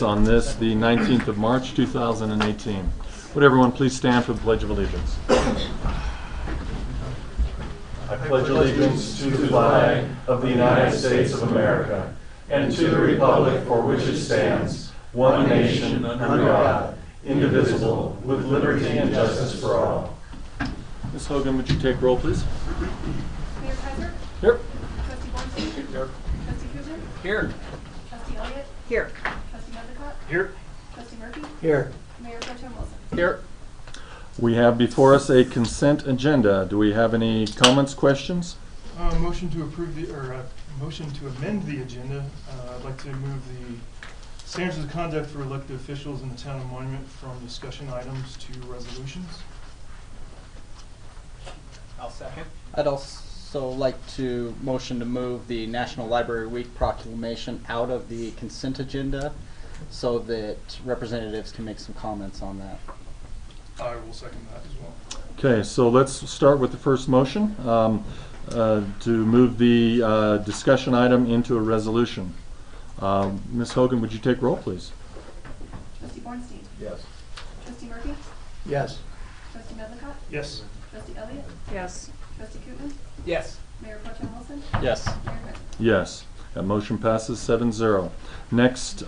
On this, the 19th of March, 2018. Would everyone please stand for the Pledge of Allegiance? I pledge allegiance to the flag of the United States of America and to the republic for which it stands, one nation, under God, indivisible, with liberty and justice for all. Ms. Hogan, would you take roll, please? Mayor Kaiser? Here. Trustee Bornstein? Here. Trustee Kuzma? Here. Trustee Elliott? Here. Trustee Medlicott? Here. Trustee Murphy? Here. Mayor Pro Tem Wilson? Here. We have before us a consent agenda. Do we have any comments, questions? Motion to approve motion to amend the agenda. I'd like to move the standards of conduct for elected officials in the town of Monument from discussion items to resolutions. I'll second. I'd also like to motion to move the National Library Week proclamation out of the consent agenda so that representatives can make some comments on that. I will second that as well. Okay, so let's start with the first motion to move the discussion item into a resolution. Ms. Hogan, would you take roll, please? Trustee Bornstein? Yes. Trustee Murphy? Yes. Trustee Medlicott? Yes. Trustee Elliott? Yes. Trustee Kutman? Yes. Mayor Pro Tem Wilson? Yes. Mayor Kaiser? Yes. That motion passes 7-0. Next,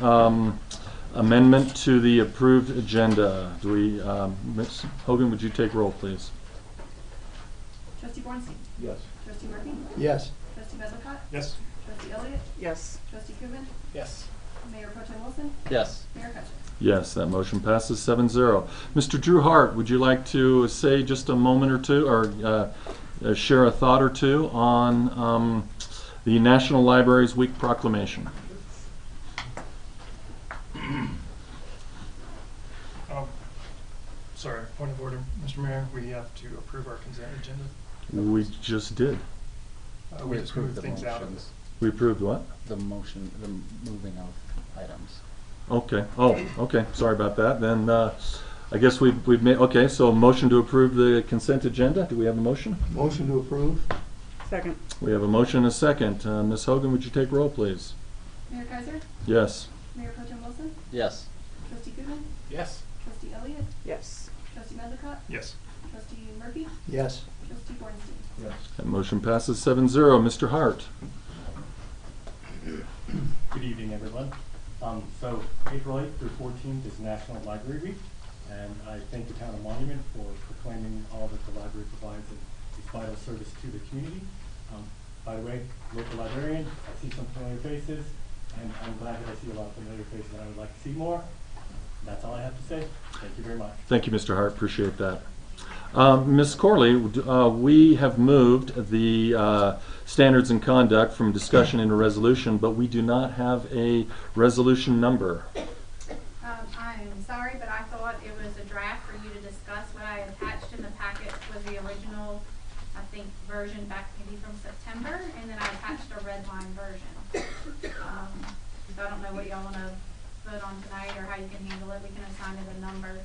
amendment to the approved agenda. Do we, Ms. Hogan, would you take roll, please? Trustee Bornstein? Yes. Trustee Murphy? Yes. Trustee Medlicott? Yes. Trustee Elliott? Yes. Trustee Kutman? Yes. Mayor Pro Tem Wilson? Yes. Mayor Kaiser? Yes, that motion passes 7-0. Mr. Drew Hart, would you like to say just a moment or two, or share a thought or two on the National Library's Week proclamation? Sorry, point of order, Mr. Mayor. We have to approve our consent agenda. We just did. We just moved things out of it. motions. We approved what? The motion, the moving of items. Okay. Oh, okay. Sorry about that. Then I guess we've made. Okay. So motion to approve the consent agenda. Do we have a motion? Motion to approve. Second. We have a motion and a second. Ms. Hogan, would you take roll, please? Mayor Kaiser? Yes. Mayor Pro Tem Wilson? Yes. Trustee Kutman? Yes. Trustee Elliott? Yes. Trustee Medlicott? Yes. Trustee Murphy? Yes. Trustee Bornstein? Yes. That motion passes 7-0. Mr. Hart. Good evening, everyone. So April 8th through 14th is National Library Week, and I thank the town of Monument for proclaiming all that the library provides and its vital service to the community. By the way, local librarian, I see some familiar faces, and I'm glad that I see a lot of familiar faces, and I would like to see more. That's all I have to say. Thank you very much. Thank you, Mr. Hart. Appreciate that. Ms. Corley, we have moved the standards and conduct from discussion into resolution, but we do not have a resolution number. I'm sorry, but I thought it was a draft for you to discuss. What I attached in the packet was the original, I think, version back maybe from September, and then I attached a red line version. So I don't know what y'all want to vote on tonight or how you can handle it. We can assign it a number.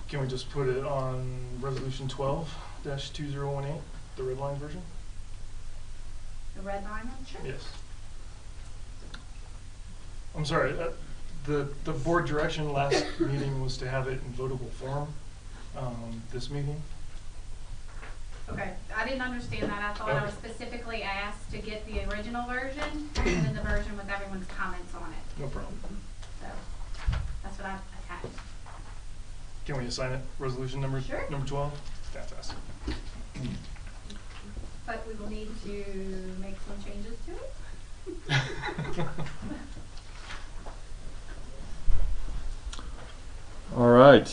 Can we just put it on resolution 12-2018, the red line version? The red line one? Sure. Yes. I'm sorry. The board direction last meeting was to have it in votable form. This meeting. Okay, I didn't understand that. I thought I was specifically asked to get the original version and then the version with everyone's comments on it. No problem. So that's what I attached. Can we assign it resolution number Sure. number 12? Fantastic. But we will need to make some changes to it. All right.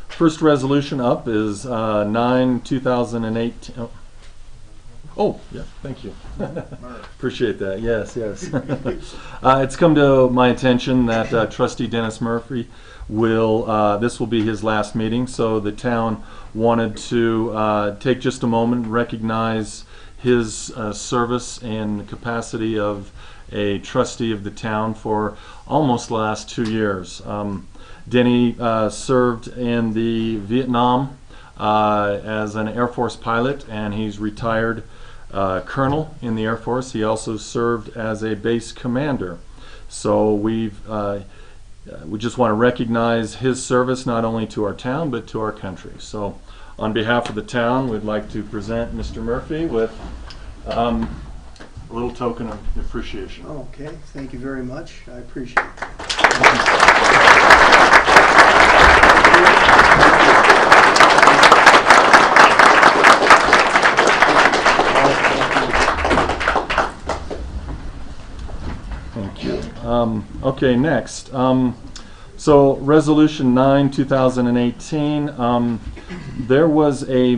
First resolution up is 9/2018. Oh, yeah, thank you. Appreciate that. Yes, yes. It's come to my attention that Trustee Dennis Murphy this will be his last meeting, so the town wanted to take just a moment and recognize his service and capacity of a trustee of the town for almost the last 2 years. Denny served in the Vietnam as an Air Force pilot, and he's retired colonel in the Air Force. He also served as a base commander. So we just want to recognize his service not only to our town but to our country. So on behalf of the town, we'd like to present Mr. Murphy with a little token of appreciation. Okay, thank you very much. I appreciate it. Thank you. Okay, next. So Resolution 9, 2018, there was a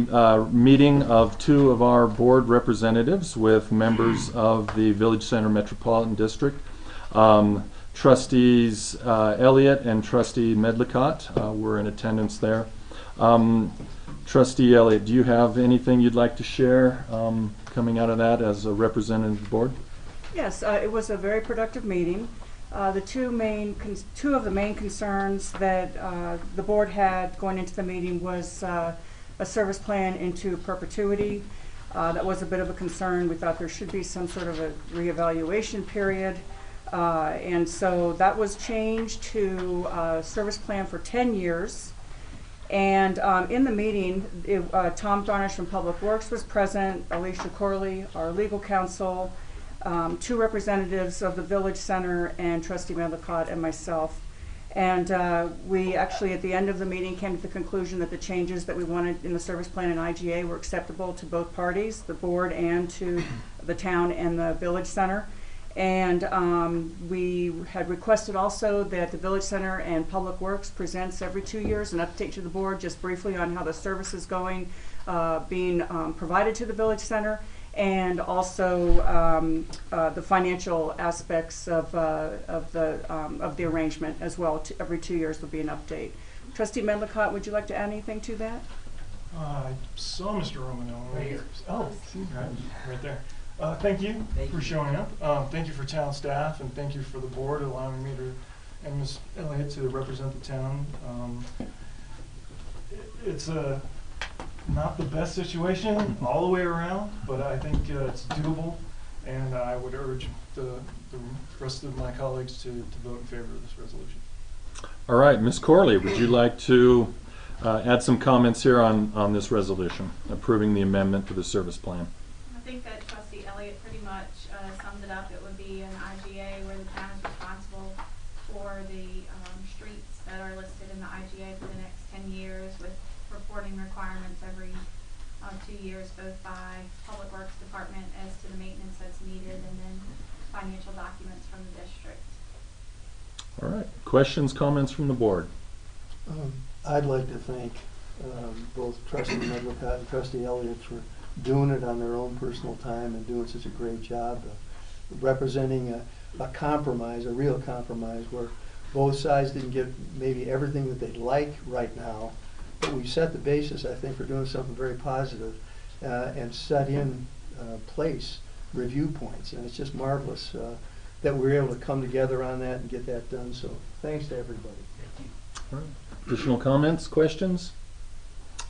meeting of two of our board representatives with members of the Village Center Metropolitan District. Trustees Elliott and Trustee Medlicott were in attendance there. Trustee Elliott, do you have anything you'd like to share coming out of that as a representative of the board? Yes, it was a very productive meeting. The two of the main concerns that the board had going into the meeting was a service plan into perpetuity. That was a bit of a concern. We thought there should be some sort of a reevaluation period. And so that was changed to a service plan for 10 years. And in the meeting, Tom Tharnish from Public Works was present, Alicia Corley, our legal counsel, two representatives of the Village Center, and Trustee Medlicott and myself. And we actually, at the end of the meeting, came to the conclusion that the changes that we wanted in the service plan and IGA were acceptable to both parties, the board and to the town and the Village Center. And we had requested also that the Village Center and Public Works presents every 2 years an update to the board just briefly on how the service is going, being provided to the Village Center, and also the financial aspects of the arrangement as well. Every 2 years will be an update. Trustee Medlicott, would you like to add anything to that? I saw Mr. Romano. Right here. Oh, see, right there. Thank you for showing up. Thank you for town staff, and thank you for the board allowing me to, and Ms. Elliott, to represent the town. It's not the best situation all the way around, but I think it's doable, and I would urge the rest of my colleagues to vote in favor of this resolution. All right, Ms. Corley, would you like to add some comments here on this resolution, approving the amendment to the service plan? I think that Trustee Elliott pretty much summed it up. It would be an IGA where the town is responsible for the streets that are listed in the IGA for the next 10 years, with reporting requirements every 2 years, both by Public Works Department as to the maintenance that's needed, and then financial documents from the district. All right, questions, comments from the board? I'd like to thank both Trustee Medlicott and Trustee Elliott for doing it on their own personal time and doing such a great job representing a compromise, a real compromise, where both sides didn't get maybe everything that they'd like right now, but we set the basis, I think, for doing something very positive and set in place review points. And it's just marvelous that we're able to come together on that and get that done. So thanks to everybody. All right. Additional comments, questions?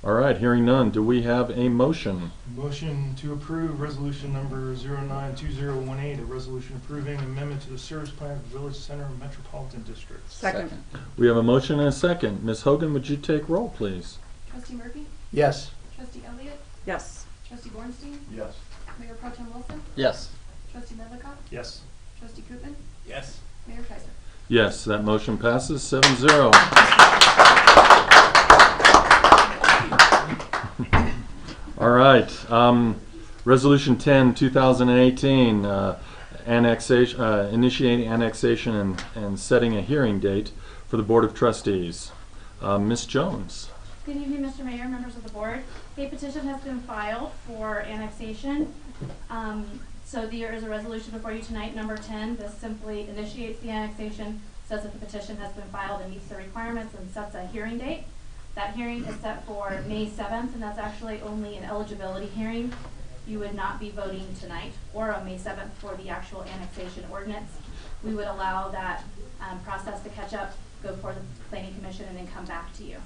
All right, hearing none, do we have a motion? Motion to approve resolution number 092018, a resolution approving amendment to the service plan of the Village Center Metropolitan District. Second. We have a motion and a second. Ms. Hogan, would you take roll, please? Trustee Murphy? Yes. Trustee Elliott? Yes. Trustee Bornstein? Yes. Mayor Pro Tem Wilson? Yes. Trustee Medlicott? Yes. Trustee Koopman? Yes. Mayor Kaiser? Yes, that motion passes 7-0. All right, Resolution 10, 2018, annexation, initiating annexation and setting a hearing date for the Board of Trustees. Ms. Jones. Good evening, Mr. Mayor, members of the board. A petition has been filed for annexation. So there is a resolution before you tonight, number 10. This simply initiates the annexation, says that the petition has been filed and meets the requirements, and sets a hearing date. That hearing is set for May 7th, and that's actually only an eligibility hearing. You would not be voting tonight or on May 7th for the actual annexation ordinance. We would allow that process to catch up, go before the Planning Commission, and then come back to you.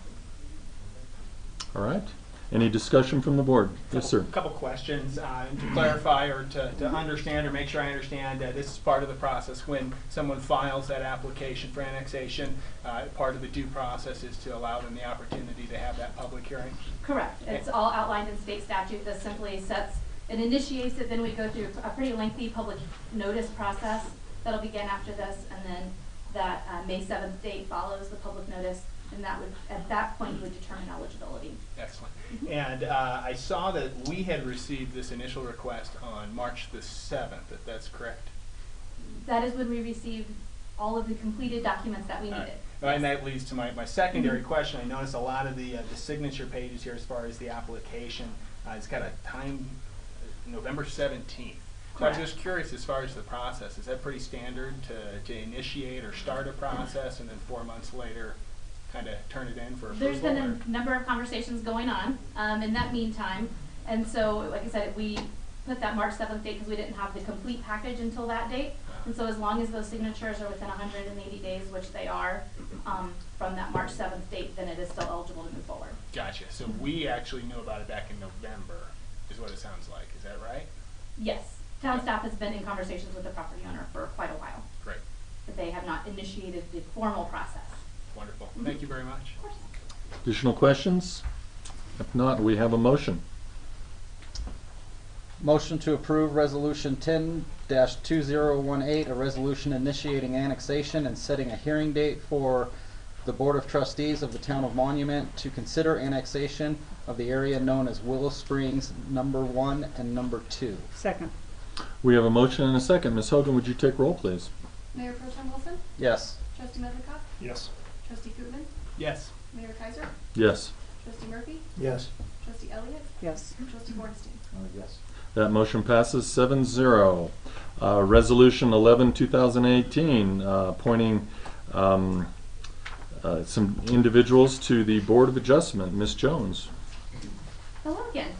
All right. Any discussion from the board? Yes, sir. Couple questions to clarify or to understand or make sure I understand. This is part of the process when someone files that application for annexation. Part of the due process is to allow them the opportunity to have that public hearing. Correct. It's all outlined in state statute. This simply sets, it initiates it, then we go through a pretty lengthy public notice process that'll begin after this, and then that May 7th date follows the public notice, and that would, at that point, you would determine eligibility. Excellent. And I saw that we had received this initial request on March the 7th, if that's correct. That is when we received all of the completed documents that we needed. And that leads to my secondary question. I noticed a lot of the signature pages here as far as the application. It's got a time, November 17th. So I was just curious as far as the process. Is that pretty standard to initiate or start a process and then 4 months later kind of turn it in for approval? There's been a number of conversations going on in that meantime. And so, like I said, we put that March 7th date because we didn't have the complete package until that date. And so as long as those signatures are within 180 days, which they are, from that March 7th date, then it is still eligible to move forward. Gotcha. So we actually knew about it back in November, is what it sounds like. Is that right? Yes. Town staff has been in conversations with the property owner for quite a while. Great. But they have not initiated the formal process. Wonderful. Thank you very much. Of course. Additional questions? If not, we have a motion. Motion to approve Resolution 10-2018, a resolution initiating annexation and setting a hearing date for the Board of Trustees of the Town of Monument to consider annexation of the area known as Willow Springs Number 1 and Number 2. Second. We have a motion and a second. Ms. Hogan, would you take roll, please? Mayor Pro Tem Wilson, Yes. Trustee Medlicott, Yes. Trustee Koopman, Yes. Mayor Kaiser, Yes. Trustee Murphy, Yes. Trustee Elliott, Yes. Trustee Bornstein. Yes. That motion passes 7-0. Resolution 11-2018, appointing some individuals to the Board of Adjustment. Ms. Jones. Hello again.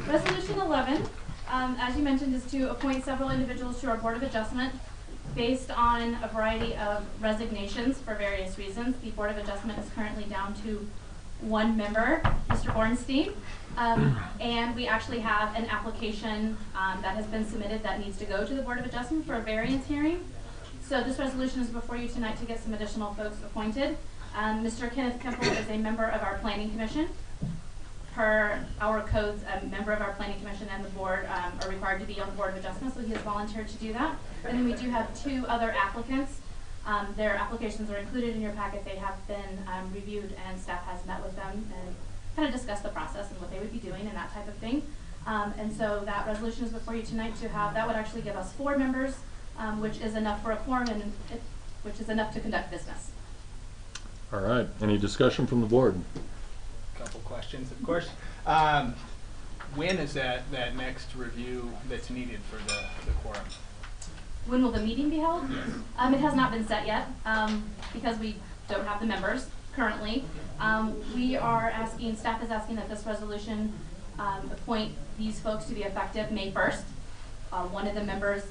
Resolution 11, as you mentioned, is to appoint several individuals to our Board of Adjustment based on a variety of resignations for various reasons. The Board of Adjustment is currently down to one member, Mr. Bornstein, and we actually have an application that has been submitted that needs to go to the Board of Adjustment for a variance hearing. So this resolution is before you tonight to get some additional folks appointed. Mr. Kenneth Kemple is a member of our Planning Commission. Per our codes, a member of our Planning Commission and the board are required to be on the Board of Adjustment, so he has volunteered to do that. And then we do have two other applicants. Their applications are included in your packet. They have been reviewed, and staff has met with them and kind of discussed the process and what they would be doing and that type of thing. And so that resolution is before you tonight to have, that would actually give us 4 members, which is enough for a quorum and which is enough to conduct business. All right. Any discussion from the board? Couple questions, of course. When is that next review that's needed for the quorum? When will the meeting be held? It has not been set yet because we don't have the members currently. We are asking, staff is asking that this resolution appoint these folks to be effective May 1st. One of the members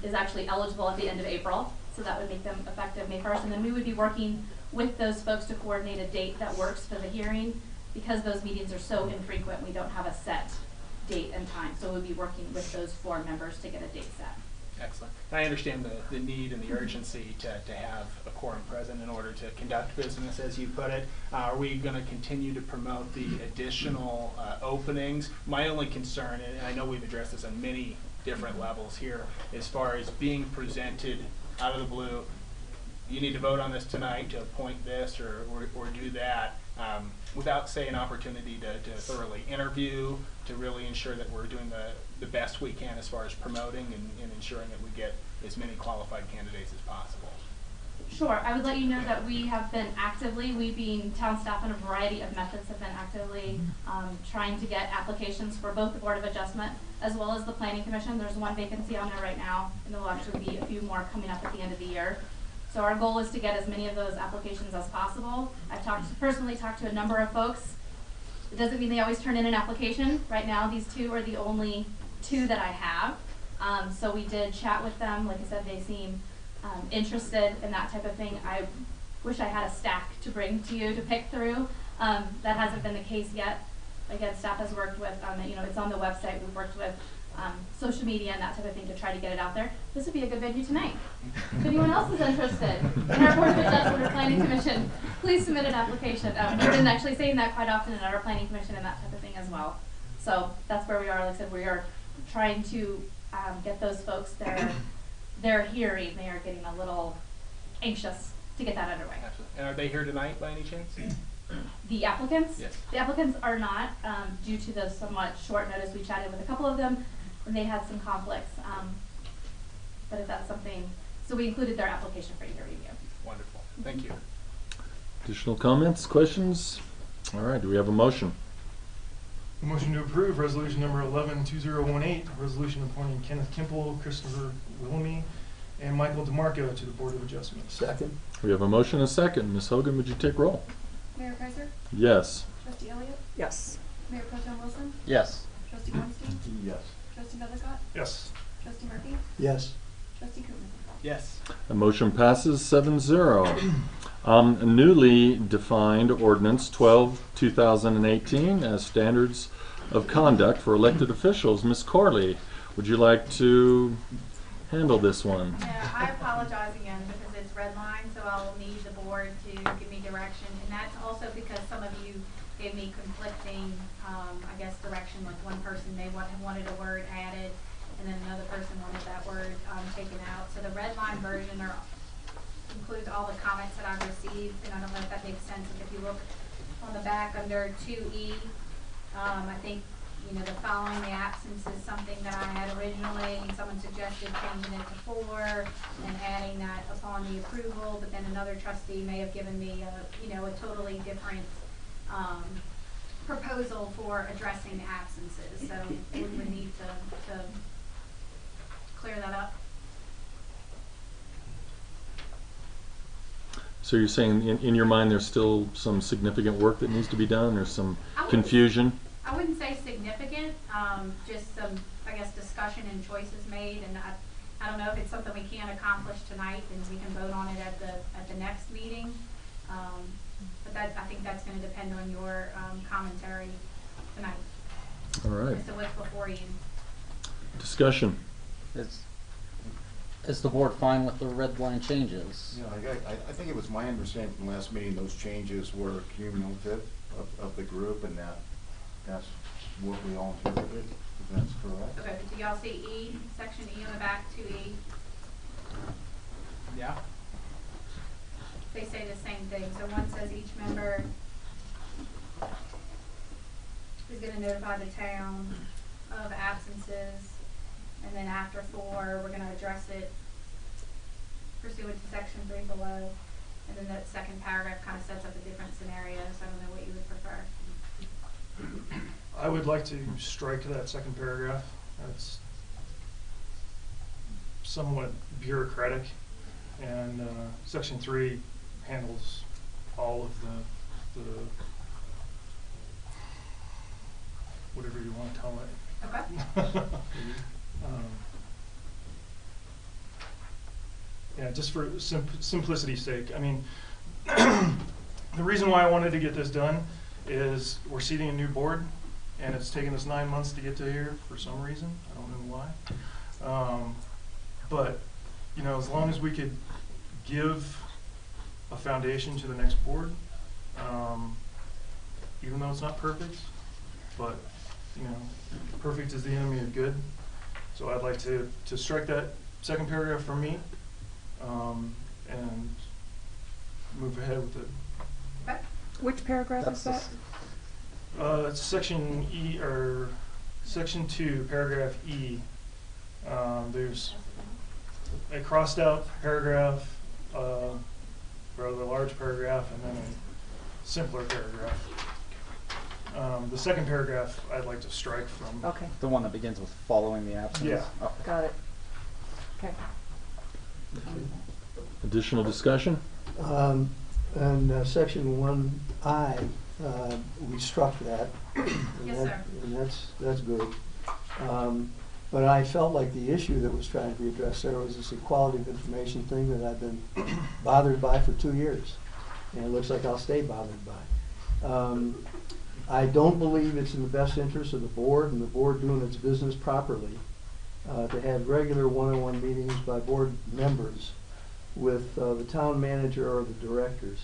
is actually eligible at the end of April, so that would make them effective May 1st. And then we would be working with those folks to coordinate a date that works for the hearing. Because those meetings are so infrequent, we don't have a set date and time. So we'll be working with those 4 members to get a date set. Excellent. I understand the need and the urgency to have a quorum present in order to conduct business, as you put it. Are we going to continue to promote the additional openings? My only concern, and I know we've addressed this on many different levels here, as far as being presented out of the blue, you need to vote on this tonight to appoint this or do that, without, say, an opportunity to thoroughly interview, to really ensure that we're doing the best we can as far as promoting and ensuring that we get as many qualified candidates as possible. Sure. I would let you know that we have been actively, we being town staff in a variety of methods, have been actively trying to get applications for both the Board of Adjustment as well as the Planning Commission. There's 1 vacancy on there right now, and there will actually be a few more coming up at the end of the year. So our goal is to get as many of those applications as possible. I've personally talked to a number of folks. It doesn't mean they always turn in an application. Right now, these 2 are the only 2 that I have. So we did chat with them. Like I said, they seem interested in that type of thing. I wish I had a stack to bring to you to pick through. That hasn't been the case yet. again, staff has worked with, it's on the website, we've worked with social media and that type of thing to try to get it out there. This would be a good venue tonight. If anyone else is interested in our Board of Adjustment or Planning Commission, please submit an application. We've been actually saying that quite often in our Planning Commission and that type of thing as well. So that's where we are. Like I said, we are trying to get those folks they're hearing. They are getting a little anxious to get that underway. Absolutely. And are they here tonight by any chance? The applicants? Yes. The applicants are not, due to the somewhat short notice. We chatted with a couple of them, and they had some conflicts. But if that's something, so we included their application for you to review. Wonderful. Thank you. Additional comments, questions? All right, do we have a motion? Motion to approve resolution number 11-2018, resolution appointing Kenneth Kimple, Christopher Willoughby, and Michael DeMarco to the Board of Adjustments. Second? We have a motion and a second. Ms. Hogan, would you take roll? Mayor Kaiser, Yes. Trustee Elliott, Yes. Mayor Pro Tem Wilson, Yes. Trustee Weinstein, Yes. Trustee Medlicott, Yes. Trustee Murphy, Yes. Trustee Coogan. Yes. The motion passes 7-0. Newly defined ordinance 12/2018 as standards of conduct for elected officials. Ms. Corley, would you like to handle this one? Yeah, I apologize again because it's red line, so I'll need the board to give me direction. And that's also because some of you gave me conflicting, direction. Like one person may have wanted a word added, and then another person wanted that word taken out. So the red line version includes all the comments that I've received, and I don't know if that makes sense. If you look on the back under 2E, I think, the following the absence is something that I had originally. Someone suggested changing it to 4 and adding that upon the approval, but then another trustee may have given me a totally different proposal for addressing the absences. So we would need to clear that up. So you're saying in your mind there's still some significant work that needs to be done? There's some I wouldn't- confusion? I wouldn't say significant, just some, discussion and choices made, and I don't know if it's something we can't accomplish tonight, and we can vote on it at the next meeting. But I think that's gonna depend on your, commentary tonight. All right. As to what's before you. Discussion. Is the board fine with the red line changes? Yeah, I think it was my understanding from last meeting, those changes were cumulative of the group, and that's what we all interpreted, if that's correct. Okay, but do y'all see E, section E on the back, 2E? Yeah. They say the same thing. So one says each member is gonna notify the town of absences, and then after 4, we're gonna address it pursuant to section 3 below. And then that second paragraph kind of sets up a different scenario, so I don't know what you would prefer. I would like to strike that second paragraph. That's somewhat bureaucratic, and section 3 handles all of the whatever you want to call it. Okay. Yeah, just for simplicity's sake. I mean, the reason why I wanted to get this done is we're seating a new board, and it's taken us 9 months to get to here for some reason. I don't know why. But, as long as we could give a foundation to the next board, even though it's not perfect, but, perfect is the enemy of good. So I'd like to strike that second paragraph from me, and move ahead with it. Okay. Which paragraph is that? It's section E, or section 2, paragraph E. There's a crossed out paragraph, rather large paragraph, and then a simpler paragraph. The second paragraph I'd like to strike from. Okay, The one that begins with following the absence? Yeah. Okay. got it. Okay. Additional discussion? And section 1I, we struck that. and Yes, that- sir. And that's good. But I felt like the issue that was trying to be addressed there was this equality of information thing that I've been bothered by for 2 years. And it looks like I'll stay bothered by. I don't believe it's in the best interest of the board and the board doing its business properly to have regular one-on-one meetings by board members with the town manager or the directors.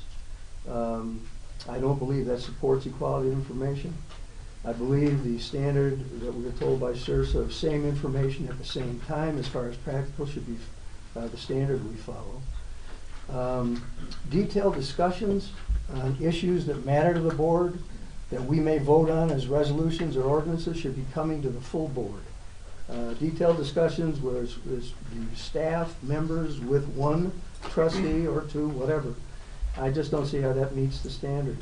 I don't believe that supports equality of information. I believe the standard that we were told by CIRSA of same information at the same time as far as practical should be the standard we follow. Detailed discussions on issues that matter to the board that we may vote on as resolutions or ordinances should be coming to the full board. Detailed discussions with the staff members with one trustee or two, whatever. I just don't see how that meets the standard.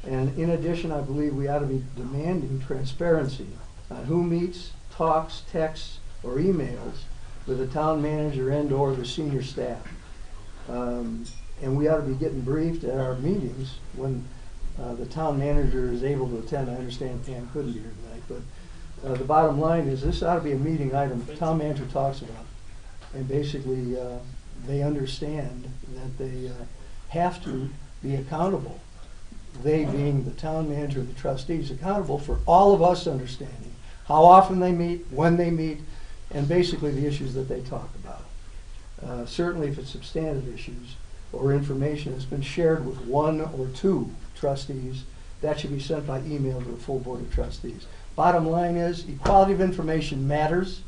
And in addition, I believe we ought to be demanding transparency on who meets, talks, texts, or emails with the town manager and or the senior staff. And we ought to be getting briefed at our meetings when the town manager is able to attend. I understand Pam couldn't be here tonight, but the bottom line is this ought to be a meeting item the town manager talks about. And basically, they understand that they have to be accountable. They being the town manager, the trustees, accountable for all of us understanding how often they meet, when they meet, and basically the issues that they talk about. Certainly if it's substantive issues or information that's been shared with one or two trustees, that should be sent by email to the full board of trustees. Bottom line is equality of information matters.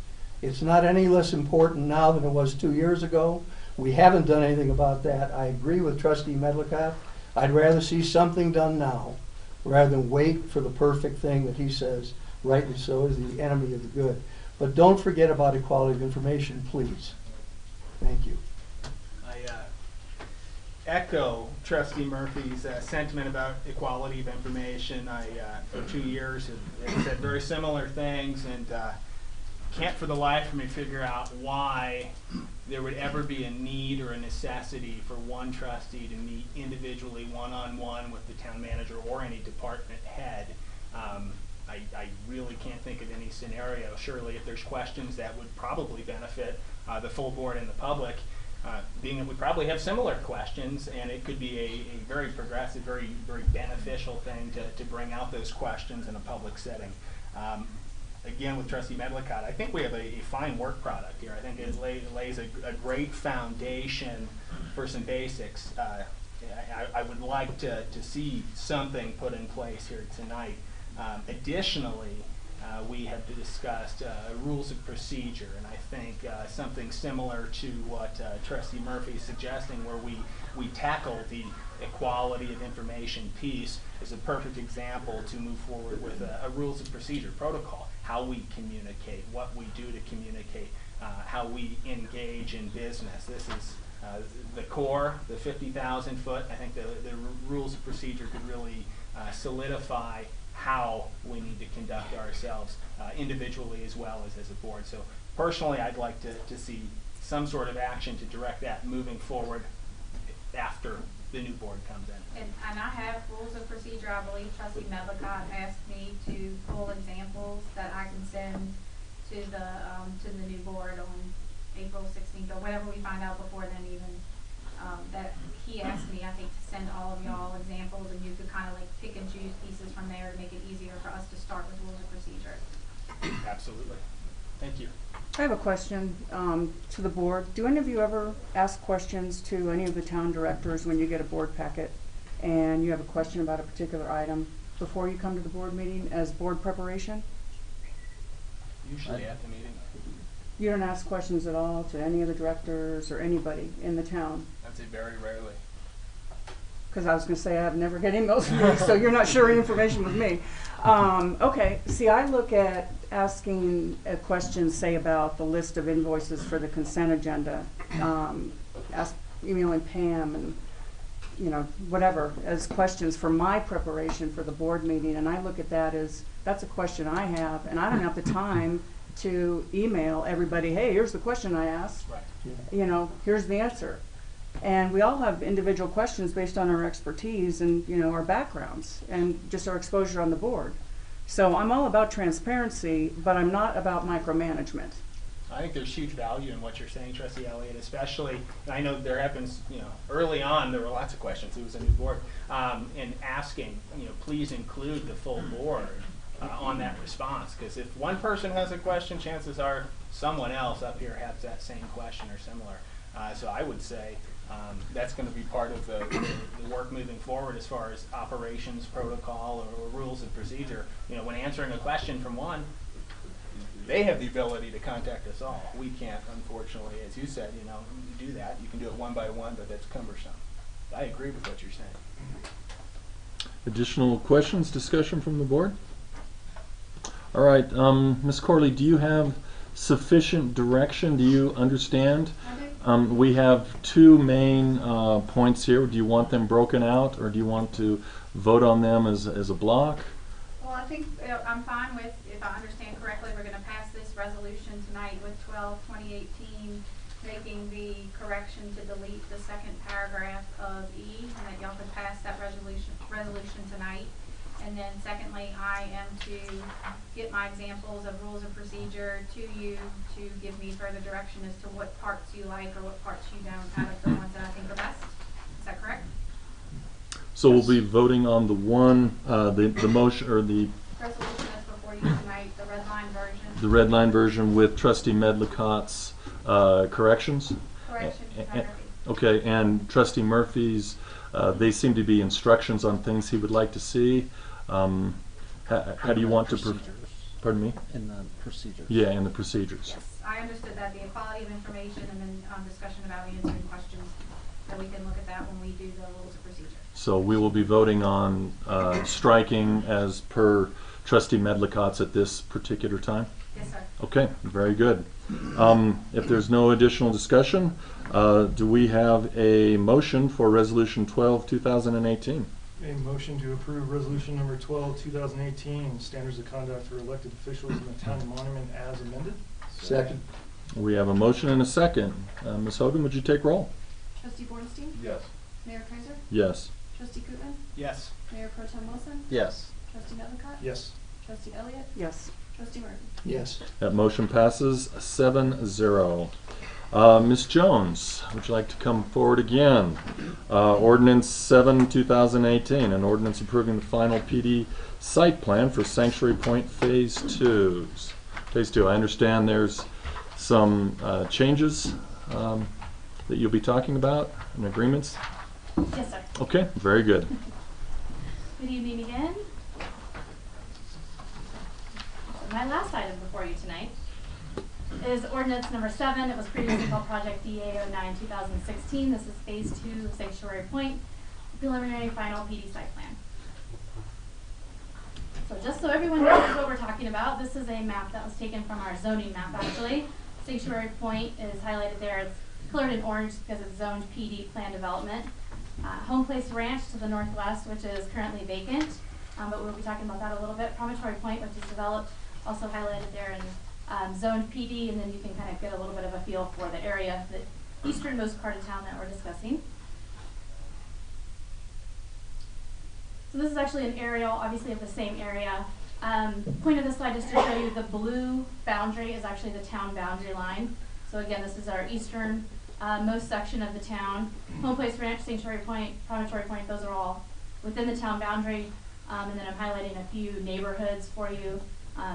It's not any less important now than it was 2 years ago. We haven't done anything about that. I agree with Trustee Medlicott. I'd rather see something done now rather than wait for the perfect thing that he says, rightly so, is the enemy of the good. But don't forget about equality of information, please. Thank you. I echo Trustee Murphy's sentiment about equality of information. I, for 2 years, have said very similar things, and can't for the life of me figure out why there would ever be a need or a necessity for one trustee to meet individually one-on-one with the town manager or any department head. I really can't think of any scenario. Surely if there's questions that would probably benefit the full board and the public, being that we probably have similar questions, and it could be a very progressive, very beneficial thing to bring out those questions in a public setting. Again, with Trustee Medlicott, I think we have a fine work product here. I think it lays a great foundation for some basics. I would like to see something put in place here tonight. Additionally, we have discussed rules of procedure, and I think something similar to what Trustee Murphy is suggesting, where we tackle the equality of information piece, is a perfect example to move forward with a rules of procedure protocol. How we communicate, what we do to communicate, how we engage in business. This is the core, the 50,000 foot. I think the rules of procedure could really solidify how we need to conduct ourselves individually as well as a board. So personally, I'd like to see some sort of action to direct that moving forward after the new board comes in. And I have rules of procedure. I believe Trustee Medlicott asked me to pull examples that I can send to the new board on April 16th or whenever we find out before then even. That he asked me, I think, to send all of y'all examples, and you could kind of like pick and choose pieces from there to make it easier for us to start with rules of procedure. Absolutely. Thank you. I have a question to the board. Do any of you ever ask questions to any of the town directors when you get a board packet and you have a question about a particular item before you come to the board meeting as board preparation? Usually at the meeting. You don't ask questions at all to any of the directors or anybody in the town? I'd say very rarely. Because I was going to say I've never get emails from you, so you're not sharing information with me. Okay, see, I look at asking a question, say, about the list of invoices for the consent agenda, emailing Pam and, you know, whatever, as questions for my preparation for the board meeting, and I look at that as, that's a question I have, and I don't have the time to email everybody, hey, here's the question I asked, Right. you know, here's the answer. And we all have individual questions based on our expertise and, you know, our backgrounds and just our exposure on the board. So I'm all about transparency, but I'm not about micromanagement. I think there's huge value in what you're saying, Trustee Elliott, especially, and I know there happens, early on, there were lots of questions. It was a new board, and asking, please include the full board on that response. Because if one person has a question, chances are someone else up here has that same question or similar. So I would say that's going to be part of the work moving forward as far as operations protocol or rules of procedure. When answering a question from one, they have the ability to contact us all. We can't, unfortunately, as you said, do that. You can do it one by one, but that's cumbersome. I agree with what you're saying. Additional questions, discussion from the board? All right, Ms. Corley, do you have sufficient direction? Do you understand? I do. We have two main points here. Do you want them broken out, or do you want to vote on them as a block? Well, I think I'm fine with, if I understand correctly, we're going to pass this resolution tonight with 12/2018, making the correction to delete the second paragraph of E, and that y'all could pass that resolution tonight. And then secondly, I am to get my examples of rules of procedure to you to give me further direction as to what parts you like or what parts you don't out of the ones that I think are best. Is that correct? So we'll be voting on the one, the motion, or the Resolution that's before you tonight, the red line version. the red line version with Trustee Medlicott's corrections. Correction, A- a- photography. Okay, and Trustee Murphy's, they seem to be instructions on things he would like to see. How do you want to? Pardon me? In the procedures. Yeah, in the procedures. Yes, I understood that, the equality of information and then discussion about answering questions, that we can look at that when we do the rules of procedure. So we will be voting on striking as per Trustee Medlicott's at this particular time? Yes, sir. Okay, very good. If there's no additional discussion, do we have a motion for Resolution 12, 2018? A motion to approve resolution number 12, 2018, standards of conduct for elected officials in the town of Monument as amended. Second. We have a motion and a second. Ms. Hogan, would you take roll? Trustee Bornstein? Yes. Mayor Kaiser? Yes. Trustee Kootman? Yes. Mayor Pro Tem Wilson? Yes. Trustee Medlicott? Yes. Trustee Elliott? Yes. Trustee Murphy? Yes. That motion passes 7-0. Ms. Jones, would you like to come forward again? Ordinance 7, 2018, an ordinance approving the final PD site plan for Sanctuary Point Phase 2. Phase 2, I understand there's some changes that you'll be talking about and agreements? Yes, sir. Okay, very good. Good evening again. So my last item before you tonight is ordinance number 7. It was previously called Project DA09-2016. This is Phase 2 of Sanctuary Point, preliminary final PD site plan. So just so everyone knows what we're talking about, this is a map that was taken from our zoning map, actually. Sanctuary Point is highlighted there. It's colored in orange because it's zoned PD plan development. Home Place Ranch to the northwest, which is currently vacant, but we'll be talking about that a little bit. Promontory Point, which is developed, also highlighted there in zoned PD, and then you can kind of get a little bit of a feel for the area, the easternmost part of town that we're discussing. So this is actually an aerial, obviously of the same area. Point of this slide is to show you the blue boundary is actually the town boundary line. So again, this is our eastern most section of the town. Home Place Ranch, Sanctuary Point, Promontory Point, those are all within the town boundary. And then I'm highlighting a few neighborhoods for you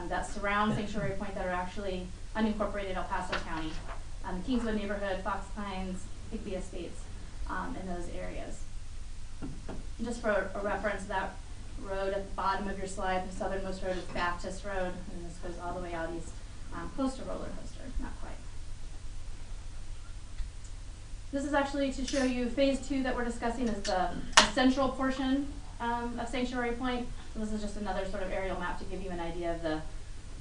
that surround Sanctuary Point that are actually unincorporated El Paso County. The Kingswood neighborhood, Fox Pines, Higby Estates, in those areas. Just for a reference, that road at the bottom of your slide, the southernmost road is Baptist Road, and this goes all the way out east, close to Roller Coaster, not quite. This is actually to show you Phase 2 that we're discussing is the central portion of Sanctuary Point. So this is just another sort of aerial map to give you an idea of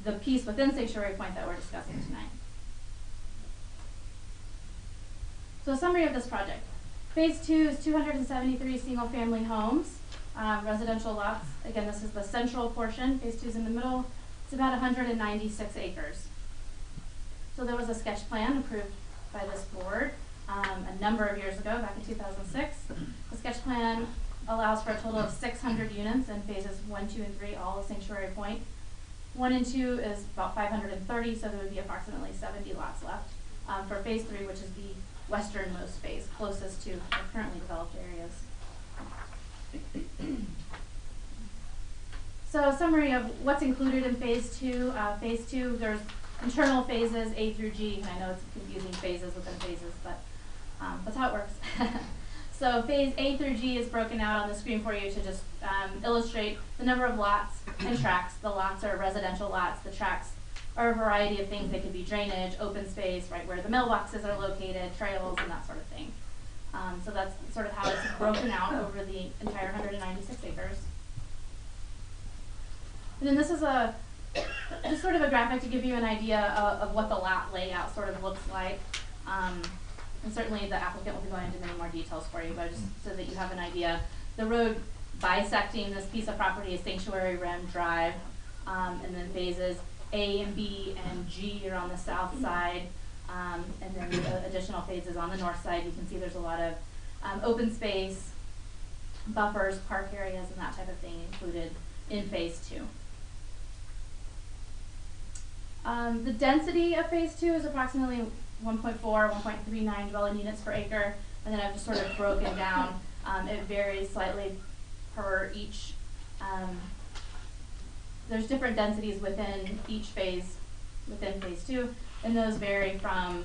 the piece within Sanctuary Point that we're discussing tonight. So a summary of this project. Phase 2 is 273 single-family homes, residential lots. Again, this is the central portion. Phase 2 is in the middle. It's about 196 acres. So there was a sketch plan approved by this board a number of years ago, back in 2006. The sketch plan allows for a total of 600 units in phases 1, 2, and 3, all of Sanctuary Point. 1 and 2 is about 530, so there would be approximately 70 lots left for phase 3, which is the westernmost phase, closest to the currently developed areas. So a summary of what's included in phase 2. Phase 2, there's internal phases A through G, and I know it's confusing phases within phases, but that's how it works. So phase A through G is broken out on the screen for you to just illustrate the number of lots and tracks. The lots are residential lots. The tracks are a variety of things. They could be drainage, open space, right where the mailboxes are located, trails, and that sort of thing. So that's sort of how it's broken out over the entire 196 acres. And then this is just sort of a graphic to give you an idea of what the lot layout sort of looks like. And certainly the applicant will be going into many more details for you, but just so that you have an idea. The road bisecting this piece of property is Sanctuary Rim Drive, and then phases A and B and G are on the south side, and then the additional phases on the north side. You can see there's a lot of open space, buffers, park areas, and that type of thing included in phase 2. The density of phase 2 is approximately 1.4, 1.39 dwelling units per acre, and then I've just sort of broken down. It varies slightly per each. There's different densities within each phase, within phase 2, and those vary from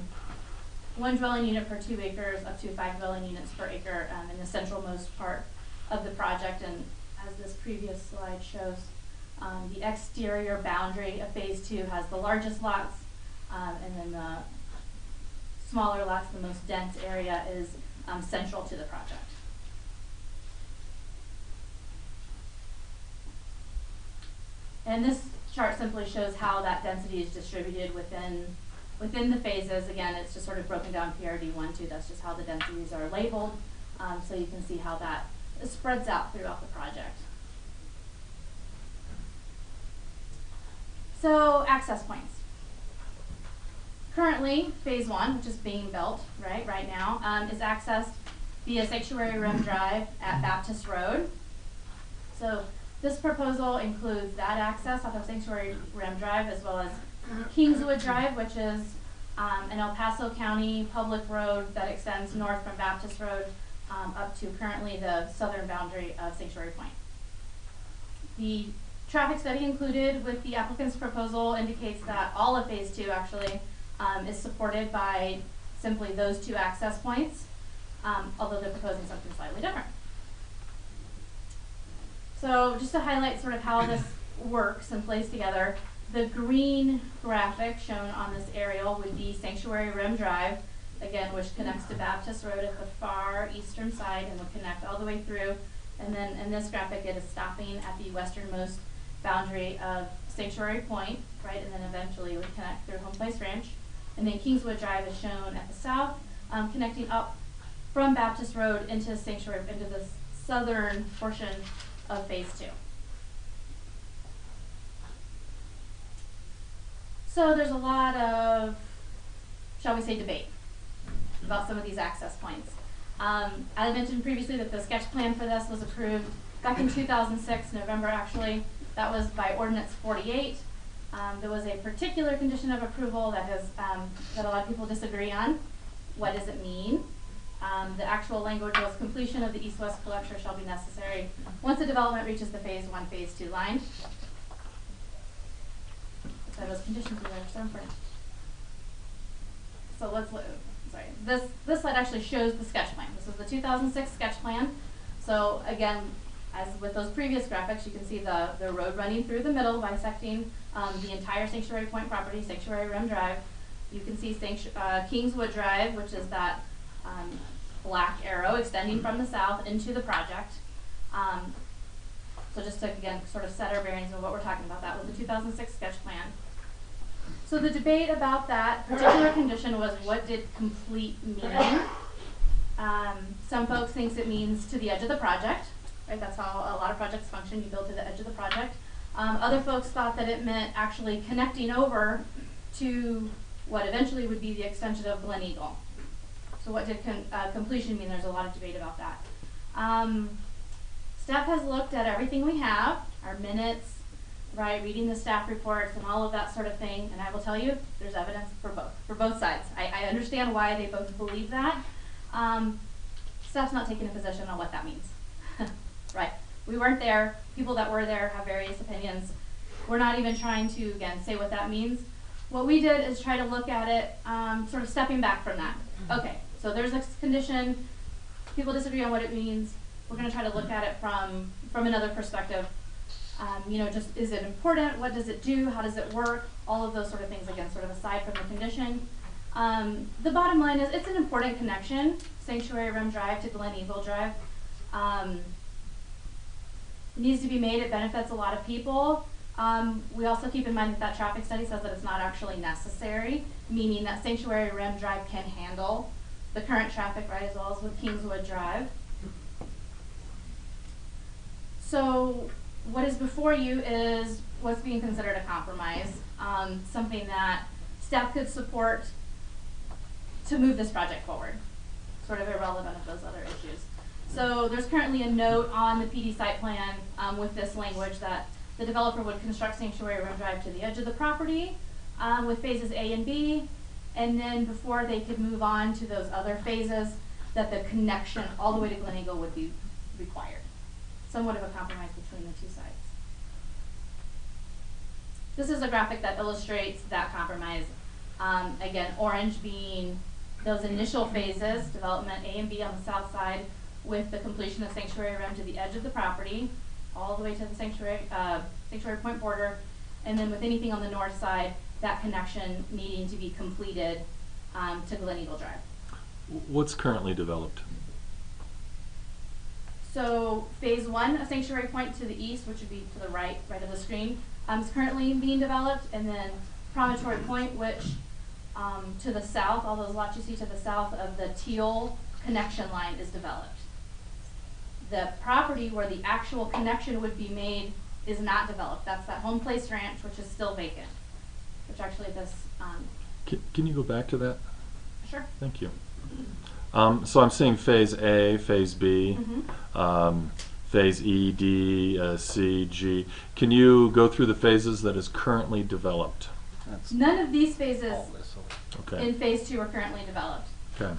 1 dwelling unit per 2 acres up to 5 dwelling units per acre in the centralmost part of the project. And as this previous slide shows, the exterior boundary of phase 2 has the largest lots, and then the smaller lots, the most dense area, is central to the project. And this chart simply shows how that density is distributed within the phases. Again, it's just sort of broken down PRD 1, 2. That's just how the densities are labeled, so you can see how that spreads out throughout the project. So access points. Currently, phase 1, which is being built right now, is accessed via Sanctuary Rim Drive at Baptist Road. So this proposal includes that access off of Sanctuary Rim Drive, as well as Kingswood Drive, which is an El Paso County public road that extends north from Baptist Road up to currently the southern boundary of Sanctuary Point. The traffic study included with the applicant's proposal indicates that all of phase 2 actually is supported by simply those 2 access points, although they're proposing something slightly different. So just to highlight sort of how this works and plays together, the green graphic shown on this aerial would be Sanctuary Rim Drive, again, which connects to Baptist Road at the far eastern side and will connect all the way through. And then in this graphic, it is stopping at the westernmost boundary of Sanctuary Point, right, and then eventually would connect through Home Place Ranch. And then Kingswood Drive is shown at the south, connecting up from Baptist Road into Sanctuary, into the southern portion of phase 2. So there's a lot of, shall we say, debate about some of these access points. I mentioned previously that the sketch plan for this was approved back in 2006, November actually. That was by Ordinance 48. There was a particular condition of approval that has that a lot of people disagree on. What does it mean? The actual language was completion of the east-west collector shall be necessary once the development reaches the phase 1, phase 2 line. So those conditions are so important. So let's look. Sorry, this slide actually shows the sketch plan. This is the 2006 sketch plan. So again, as with those previous graphics, you can see the road running through the middle, bisecting the entire Sanctuary Point property, Sanctuary Rim Drive. You can see Kingswood Drive, which is that black arrow extending from the south into the project. So just to, again, sort of set our bearings on what we're talking about, that was the 2006 sketch plan. So the debate about that particular condition was, what did complete mean? Some folks think it means to the edge of the project, right? That's how a lot of projects function. You build to the edge of the project. Other folks thought that it meant actually connecting over to what eventually would be the extension of Glen Eagle. So what did completion mean? There's a lot of debate about that. Staff has looked at everything we have, our minutes, right, reading the staff reports and all of that sort of thing, and I will tell you, there's evidence for both sides. I understand why they both believe that. Staff's not taking a position on what that means. Right, we weren't there, people that were there have various opinions. We're not even trying to, again, say what that means. What we did is try to look at it, sort of stepping back from that. Okay, so there's a condition, people disagree on what it means. We're gonna try to look at it from another perspective. You know, just is it important? What does it do? How does it work? All of those sort of things, again, sort of aside from the condition. The bottom line is it's an important connection, Sanctuary Rim Drive to Glen Eagle Drive. It needs to be made, it benefits a lot of people. We also keep in mind that traffic study says that it's not actually necessary, meaning that Sanctuary Rim Drive can handle the current traffic, right, as well as with Kingswood Drive. So what is before you is what's being considered a compromise, something that staff could support to move this project forward, sort of irrelevant of those other issues. So there's currently a note on the PD site plan with this language that the developer would construct Sanctuary Rim Drive to the edge of the property with phases A and B, and then before they could move on to those other phases, that the connection all the way to Glen Eagle would be required. Somewhat of a compromise between the two sides. This is a graphic that illustrates that compromise. Again, orange being those initial phases, development A and B on the south side, with the completion of Sanctuary Rim to the edge of the property, all the way to the Sanctuary Point border, and then with anything on the north side, that connection needing to be completed to Glen Eagle Drive. What's currently developed? So phase one of Sanctuary Point to the east, which would be to the right of the screen, is currently being developed, and then Promontory Point, which to the south, all those lots you see to the south of the teal connection line is developed. The property where the actual connection would be made is not developed. That's that Home Place Ranch, which is still vacant, which actually this, Can you go back to that? sure. Thank you. So I'm seeing phase A, phase B, phase E, D, C, G. Can you go through the phases that is currently developed? That's None of these phases all this. Okay. in phase two are currently developed. Okay.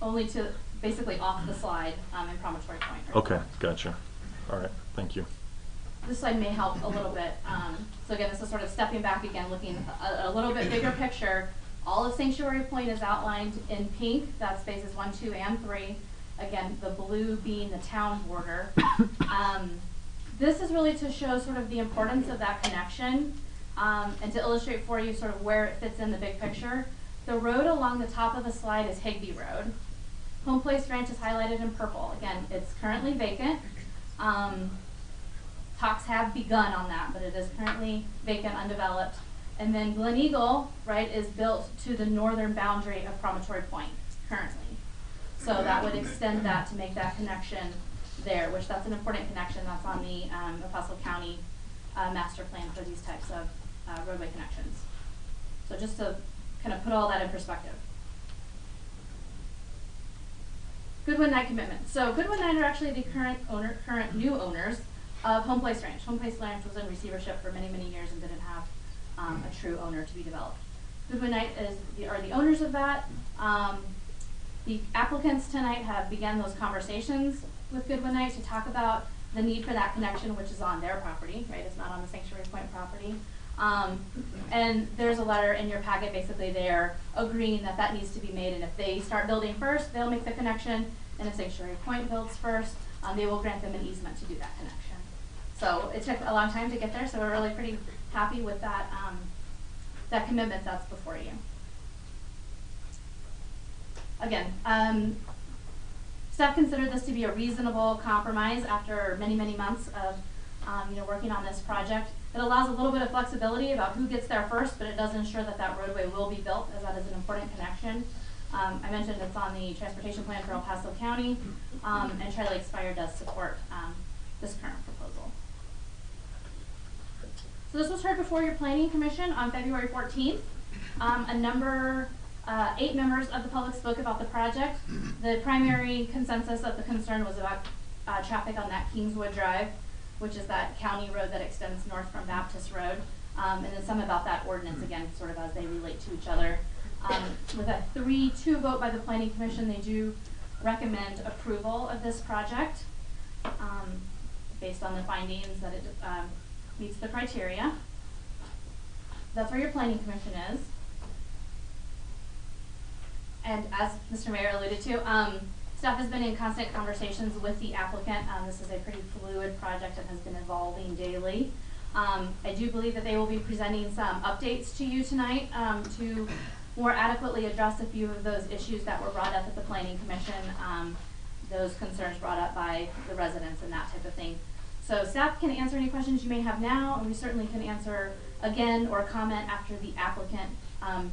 Only to basically off the slide in Promontory Point. Okay. Gotcha. All right. Thank you. This slide may help a little bit. So again, this is sort of stepping back again, looking at a little bit bigger picture. All of Sanctuary Point is outlined in pink. That's phases 1, 2, and 3. Again, the blue being the town border. This is really to show sort of the importance of that connection and to illustrate for you sort of where it fits in the big picture. The road along the top of the slide is Higbee Road. Home Place Ranch is highlighted in purple. Again, it's currently vacant. Talks have begun on that, but it is currently vacant, undeveloped. And then Glen Eagle, right, is built to the northern boundary of Promontory Point currently. So that would extend that to make that connection there, which that's an important connection. That's on the Apostle County master plan for these types of roadway connections. So just to kind of put all that in perspective. Goodwin Knight commitment. So Goodwin Knight are actually the current new owners of Home Place Ranch. Home Place Ranch was in receivership for many, many years and didn't have a true owner to be developed. Goodwin Knight are the owners of that. The applicants tonight have begun those conversations with Goodwin Knight to talk about the need for that connection, which is on their property, right? It's not on the Sanctuary Point property. And there's a letter in your packet basically there agreeing that that needs to be made, and if they start building first, they'll make the connection, and if Sanctuary Point builds first, they will grant them an easement to do that connection. So it took a long time to get there, so we're really pretty happy with that, that commitment that's before you. Again, staff considered this to be a reasonable compromise after many, many months of working on this project. It allows a little bit of flexibility about who gets there first, but it does ensure that that roadway will be built, as that is an important connection. I mentioned it's on the transportation plan for El Paso County, and Tri Lake Spire does support this current proposal. So this was heard before your Planning Commission on February 14th. 8 members of the public spoke about the project. The primary consensus of the concern was about traffic on that Kingswood Drive. which is that county road that extends north from Baptist Road. And then some about that ordinance, again, sort of as they relate to each other. With a 3-2 vote by the Planning Commission, they do recommend approval of this project based on the findings that it meets the criteria. That's where your Planning Commission is. And as Mr. Mayor alluded to, staff has been in constant conversations with the applicant. This is a pretty fluid project and has been evolving daily. I do believe that they will be presenting some updates to you tonight to more adequately address a few of those issues that were brought up at the Planning Commission, those concerns brought up by the residents and that type of thing. So staff can answer any questions you may have now, and we certainly can answer again or comment after the applicant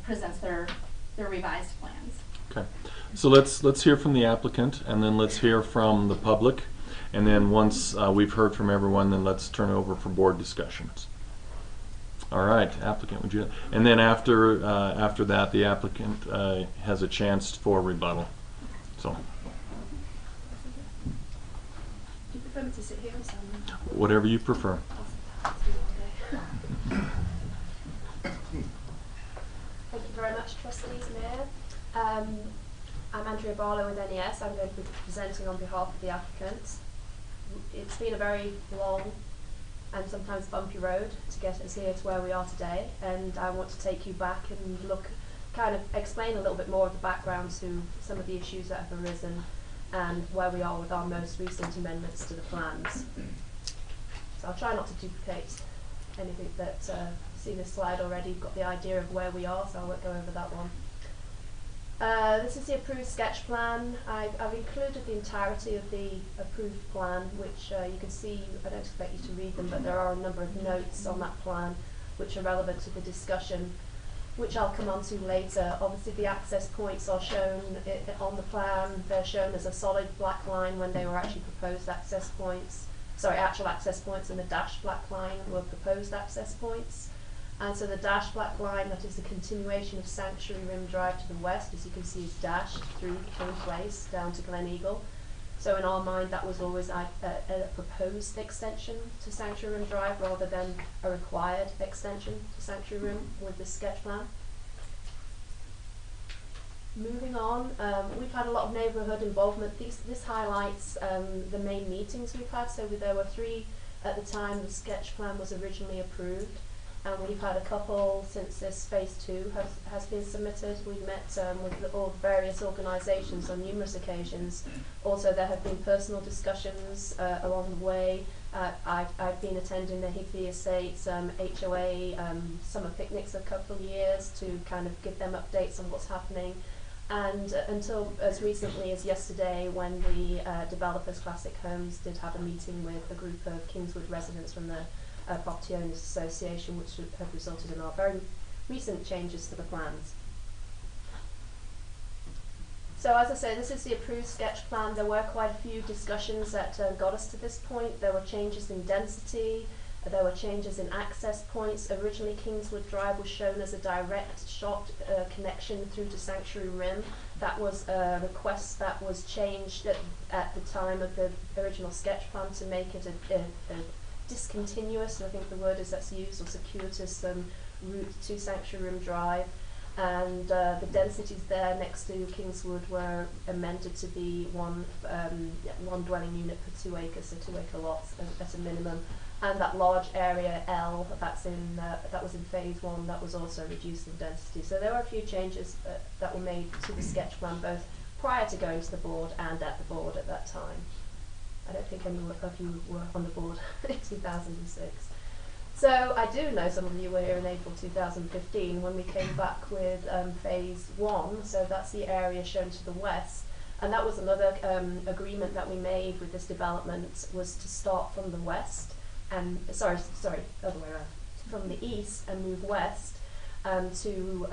presents their revised plans. Okay, so let's hear from the applicant, and then let's hear from the public, and then once we've heard from everyone, then let's turn it over for board discussions. All right, applicant, would you? And then after that, the applicant has a chance for rebuttal. So, Do you prefer me to sit here or stand? whatever you prefer. Thank you very much, Trustees, Mayor. I'm Andrea Barlow with NES. I'm going to be presenting on behalf of the applicant. It's been a very long and sometimes bumpy road to get us here to where we are today, and I want to take you back and kind of explain a little bit more of the background to some of the issues that have arisen and where we are with our most recent amendments to the plans. So I'll try not to duplicate anything that seen this slide already. You've got the idea of where we are, so I won't go over that one. This is the approved sketch plan. I've included the entirety of the approved plan, which you can see. I don't expect you to read them, but there are a number of notes on that plan which are relevant to the discussion, which I'll come on to later. Obviously the access points are shown on the plan. They're shown as a solid black line when they were actually proposed access points. Sorry, actual access points, and the dashed black line were proposed access points. And so the dashed black line, that is the continuation of Sanctuary Rim Drive to the west, as you can see, is dashed through King Place down to Glen Eagle. So in our mind, that was always a proposed extension to Sanctuary Rim Drive rather than a required extension to Sanctuary Rim with this sketch plan. Moving on, we've had a lot of neighbourhood involvement. This highlights the main meetings we've had. So there were 3 at the time the sketch plan was originally approved. And we've had a couple since this phase 2 has been submitted. We've met with all the various organisations on numerous occasions. Also, there have been personal discussions along the way. I've been attending the Higby Estates HOA summer picnics a couple of years to kind of give them updates on what's happening. And until as recently as yesterday, when the Developers Classic Homes did have a meeting with a group of Kingswood residents from the Property Owners Association, which have resulted in our very recent changes to the plans. So as I say, this is the approved sketch plan. There were quite a few discussions that got us to this point. There were changes in density, there were changes in access points. Originally Kingswood Drive was shown as a direct shot connection through to Sanctuary Rim. That was a request that was changed at the time of the original sketch plan to make it a discontinuous, I think the word is that's used, or circuitous route to Sanctuary Rim Drive. And the densities there next to Kingswood were amended to be one dwelling unit per 2 acres, so 2 acre lots at a minimum. And that large area L, that was in phase 1, that was also reduced in density. So there were a few changes that were made to the sketch plan, both prior to going to the board and at the board at that time. I don't think any of you were on the board in 2006. So I do know some of you were here in April 2015 when we came back with phase 1, so that's the area shown to the west. And that was another agreement that we made with this development, was to start from the west, and sorry, other way around, from the east and move west to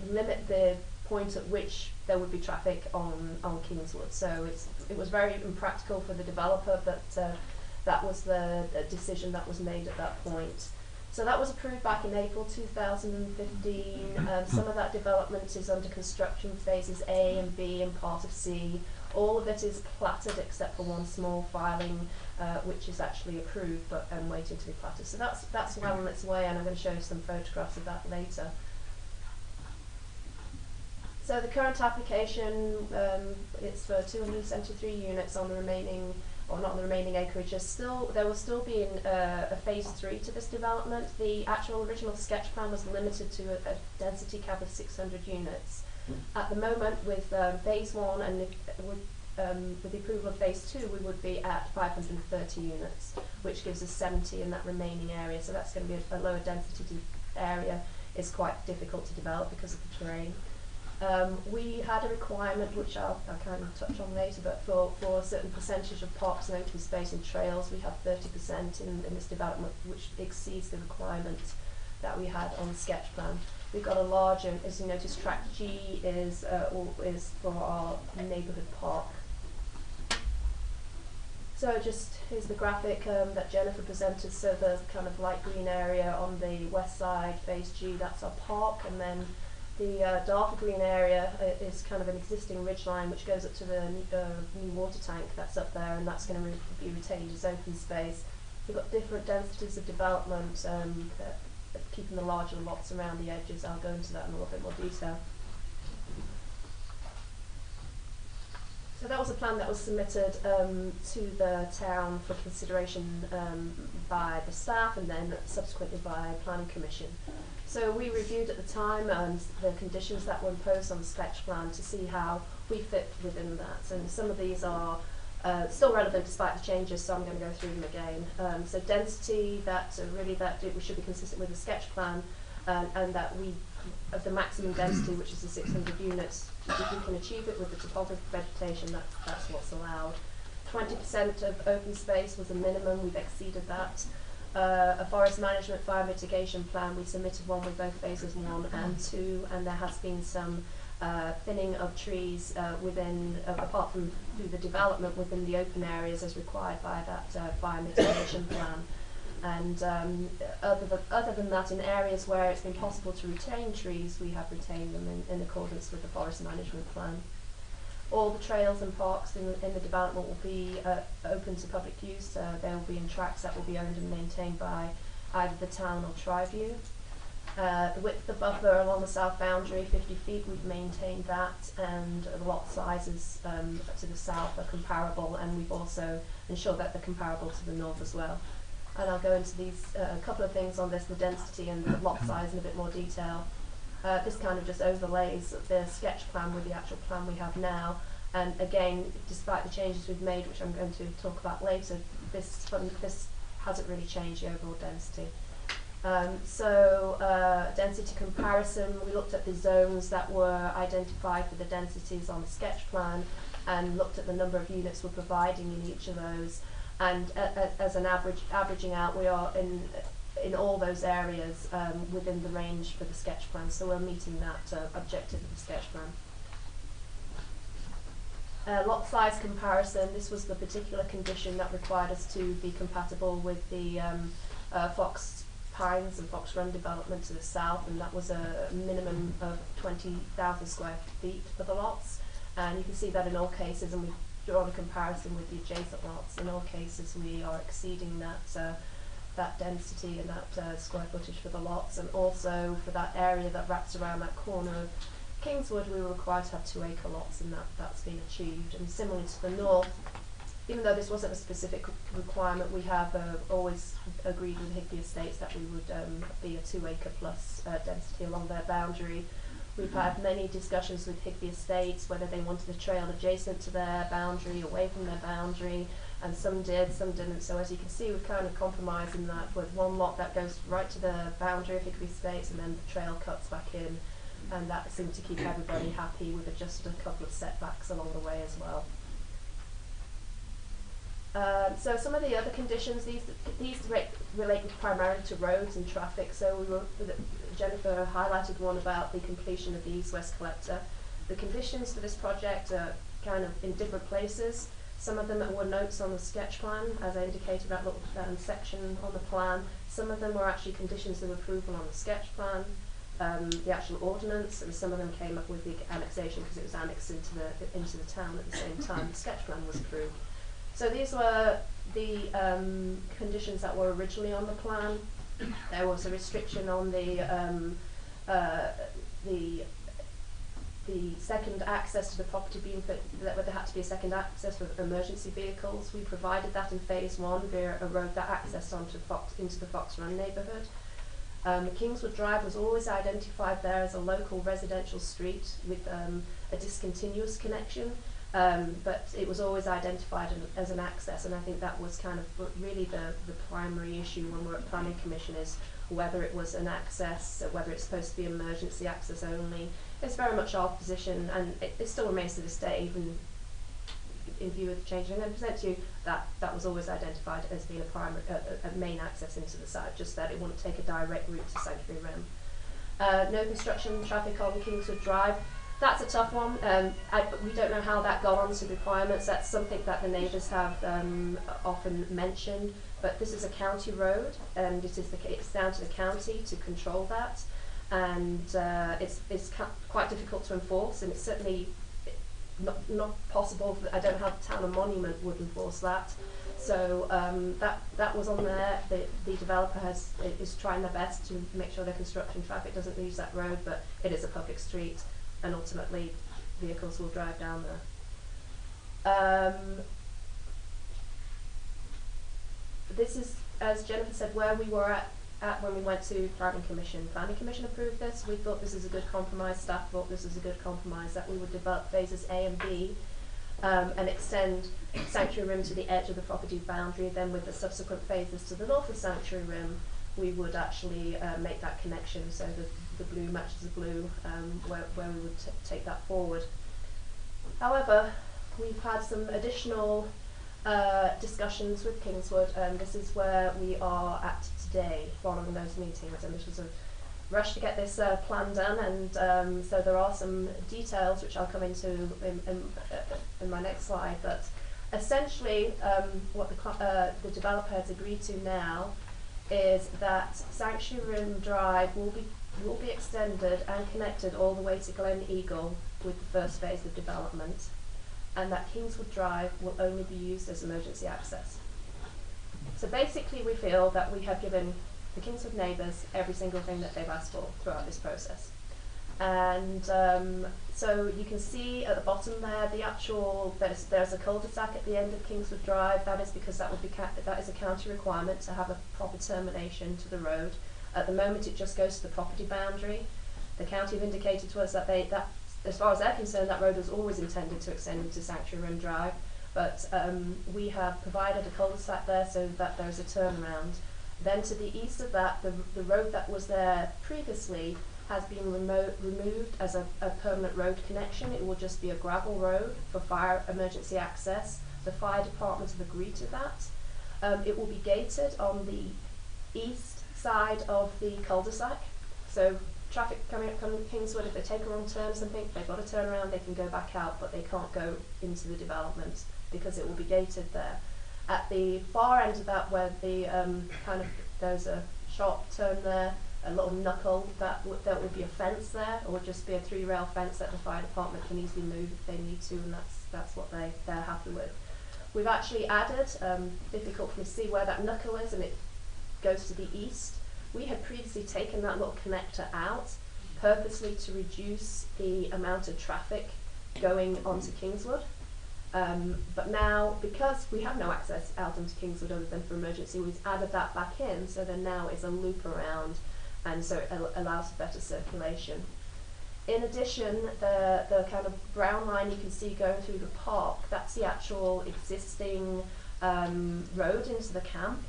limit the point at which there would be traffic on Kingswood. So it was very impractical for the developer, but that was the decision that was made at that point. So that was approved back in April 2015. Some of that development is under construction, phases A and B and part of C. All of it is platted except for one small filing, which is actually approved but waiting to be platted. So that's well on its way, and I'm going to show you some photographs of that later. So the current application, it's for 273 units on the remaining, or not on the remaining acreage. There will still be a phase 3 to this development. The actual original sketch plan was limited to a density cap of 600 units. At the moment, with phase 1 and with the approval of phase 2, we would be at 530 units, which gives us 70 in that remaining area. So that's going to be a lower density area. It's quite difficult to develop because of the terrain. We had a requirement, which I'll kind of touch on later, but for a certain percentage of parks and open space and trails, we have 30% in this development, which exceeds the requirement that we had on the sketch plan. We've got a larger, as you notice, tract G is for our neighbourhood park. So here's the graphic that Jennifer presented. So the kind of light green area on the west side, phase G, that's our park, and then the darker green area is kind of an existing ridgeline which goes up to the new water tank that's up there, and that's going to be retained as open space. We've got different densities of development, keeping the larger lots around the edges. I'll go into that in a little bit more detail. So that was a plan that was submitted to the town for consideration by the staff and then subsequently by Planning Commission. So we reviewed at the time the conditions that were imposed on the sketch plan to see how we fit within that. And some of these are still relevant despite the changes, so I'm going to go through them again. So density, that we should be consistent with the sketch plan, and that of the maximum density, which is the 600 units, if we can achieve it with the topographic vegetation, that's what's allowed. 20% of open space was a minimum, we've exceeded that. A forest management fire mitigation plan, we submitted one with both phases 1 and 2, and there has been some thinning of trees apart from through the development within the open areas as required by that fire mitigation plan. And other than that, in areas where it's been possible to retain trees, we have retained them in accordance with the forest management plan. All the trails and parks in the development will be open to public use. They will be in tracts that will be owned and maintained by either the town or Triview. The width of the buffer along the south boundary, 50 feet, we've maintained that, and the lot sizes to the south are comparable, and we've also ensured that they're comparable to the north as well. And I'll go into these a couple of things on this, the density and the lot size in a bit more detail. This kind of just overlays the sketch plan with the actual plan we have now. And again, despite the changes we've made, which I'm going to talk about later, this hasn't really changed the overall density. Density comparison, we looked at the zones that were identified for the densities on the sketch plan and looked at the number of units we're providing in each of those. And as an averaging out, we are in all those areas within the range for the sketch plan, so we're meeting that objective of the sketch plan. Lot size comparison, this was the particular condition that required us to be compatible with the Fox Pines and Fox Run development to the south, and that was a minimum of 20,000 square feet for the lots. And you can see that in all cases, and we've drawn a comparison with the adjacent lots. In all cases, we are exceeding that density and that square footage for the lots, and also for that area that wraps around that corner of Kingswood, we were required to have 2-acre lots, and that's been achieved. And similarly to the north, even though this wasn't a specific requirement, we have always agreed with Higby Estates that we would be a 2-acre plus density along their boundary. We've had many discussions with Higby Estates whether they wanted a trail adjacent to their boundary, away from their boundary, and some did, some didn't. So as you can see, we've kind of compromised in that with one lot that goes right to the boundary of Higby Estates, and then the trail cuts back in, and that seemed to keep everybody happy. We've adjusted a couple of setbacks along the way as well. So some of the other conditions, these relate primarily to roads and traffic. So Jennifer highlighted one about the completion of the east-west collector. The conditions for this project are kind of in different places. Some of them were notes on the sketch plan, as I indicated, that little section on the plan. Some of them were actually conditions of approval on the sketch plan. the actual ordinance, and some of them came up with the annexation because it was annexed into the town at the same time the sketch plan was approved. So these were the conditions that were originally on the plan. There was a restriction on the second access to the property being that there had to be a second access for emergency vehicles. We provided that in phase 1 via a road that accessed into the Fox Run neighbourhood. Kingswood Drive was always identified there as a local residential street with a discontinuous connection, but it was always identified as an access, and I think that was kind of really the primary issue when we're at Planning Commission, is whether it was an access, whether it's supposed to be emergency access only. It's very much our position, and it still remains to this day, even in view of the change. And then present to you that was always identified as being a main access into the site, just that it wouldn't take a direct route to Sanctuary Rim. No construction traffic on Kingswood Drive. That's a tough one. We don't know how that got onto requirements. That's something that the neighbours have often mentioned. But this is a county road, and it's down to the county to control that, and it's quite difficult to enforce, and it's certainly not possible. I don't know how the town of Monument would enforce that. So that was on there. The developer is trying their best to make sure their construction traffic doesn't use that road, but it is a public street, and ultimately vehicles will drive down there. This is, as Jennifer said, where we were at when we went to Planning Commission. Planning Commission approved this. We thought this is a good compromise. Staff thought this was a good compromise, that we would develop phases A and B and extend Sanctuary Rim to the edge of the property boundary. Then with the subsequent phases to the north of Sanctuary Rim, we would actually make that connection, so the blue matches the blue, where we would take that forward. However, we've had some additional discussions with Kingswood, and this is where we are at today following those meetings, and this was a rush to get this plan done, and so there are some details which I'll come into in my next slide, but essentially what the developer has agreed to now is that Sanctuary Rim Drive will be extended and connected all the way to Glen Eagle with the first phase of development, and that Kingswood Drive will only be used as emergency access. So basically we feel that we have given the Kingswood neighbours every single thing that they've asked for throughout this process. And so you can see at the bottom there, the actual, there's a cul-de-sac at the end of Kingswood Drive. That is because that is a county requirement to have a proper termination to the road. At the moment it just goes to the property boundary. The county have indicated to us that as far as they're concerned, that road was always intended to extend into Sanctuary Rim Drive, but we have provided a cul-de-sac there so that there's a turnaround. Then to the east of that, the road that was there previously has been removed as a permanent road connection. It will just be a gravel road for fire emergency access. The fire department have agreed to that. It will be gated on the east side of the cul-de-sac. So traffic coming up from Kingswood, if they take a wrong turn or something, they've got to turn around, they can go back out, but they can't go into the development because it will be gated there. At the far end of that, where the there's a sharp turn there, a little knuckle, there will be a fence there. It will just be a 3-rail fence that the fire department can easily move if they need to, and that's what they're happy with. We've actually added, difficult for me to see where that knuckle is, and it goes to the east. We had previously taken that little connector out purposely to reduce the amount of traffic going onto Kingswood. But now, because we have no access out into Kingswood other than for emergency, we've added that back in, so there now is a loop around, and so it allows for better circulation. In addition, the kind of brown line you can see going through the park, that's the actual existing road into the camp.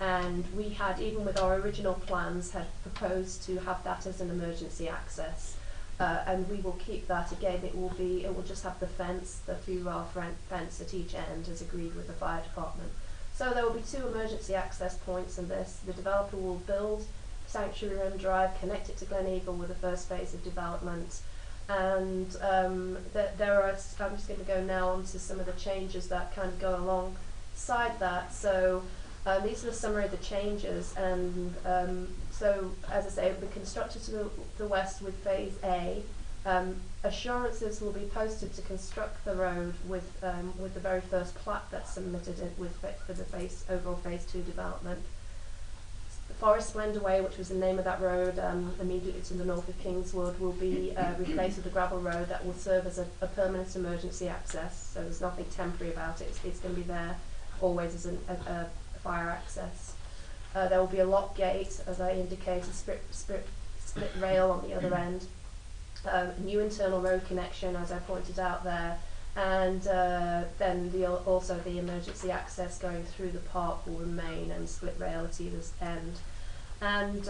And we had, even with our original plans, had proposed to have that as an emergency access. And we will keep that. Again, it will just have the fence, the 3-rail fence at each end, as agreed with the fire department. So there will be 2 emergency access points in this. The developer will build Sanctuary Rim Drive, connect it to Glen Eagle with the first phase of development. And there are, I'm just going to go now on to some of the changes that kind of go alongside that. So These are the summary of the changes, and so, as I say, it will be constructed to the west with Phase A. Assurances will be posted to construct the road with the very first plat that's submitted for the overall Phase 2 development. The Forest Splendor Way, which was the name of that road immediately to the north of Kingswood, will be replaced with a gravel road that will serve as a permanent emergency access. So there's nothing temporary about it. It's going to be there always as a fire access. There will be a lock gate, as I indicated, split rail on the other end. A new internal road connection, as I pointed out there, and then also the emergency access going through the park will remain, and split rail at either end. And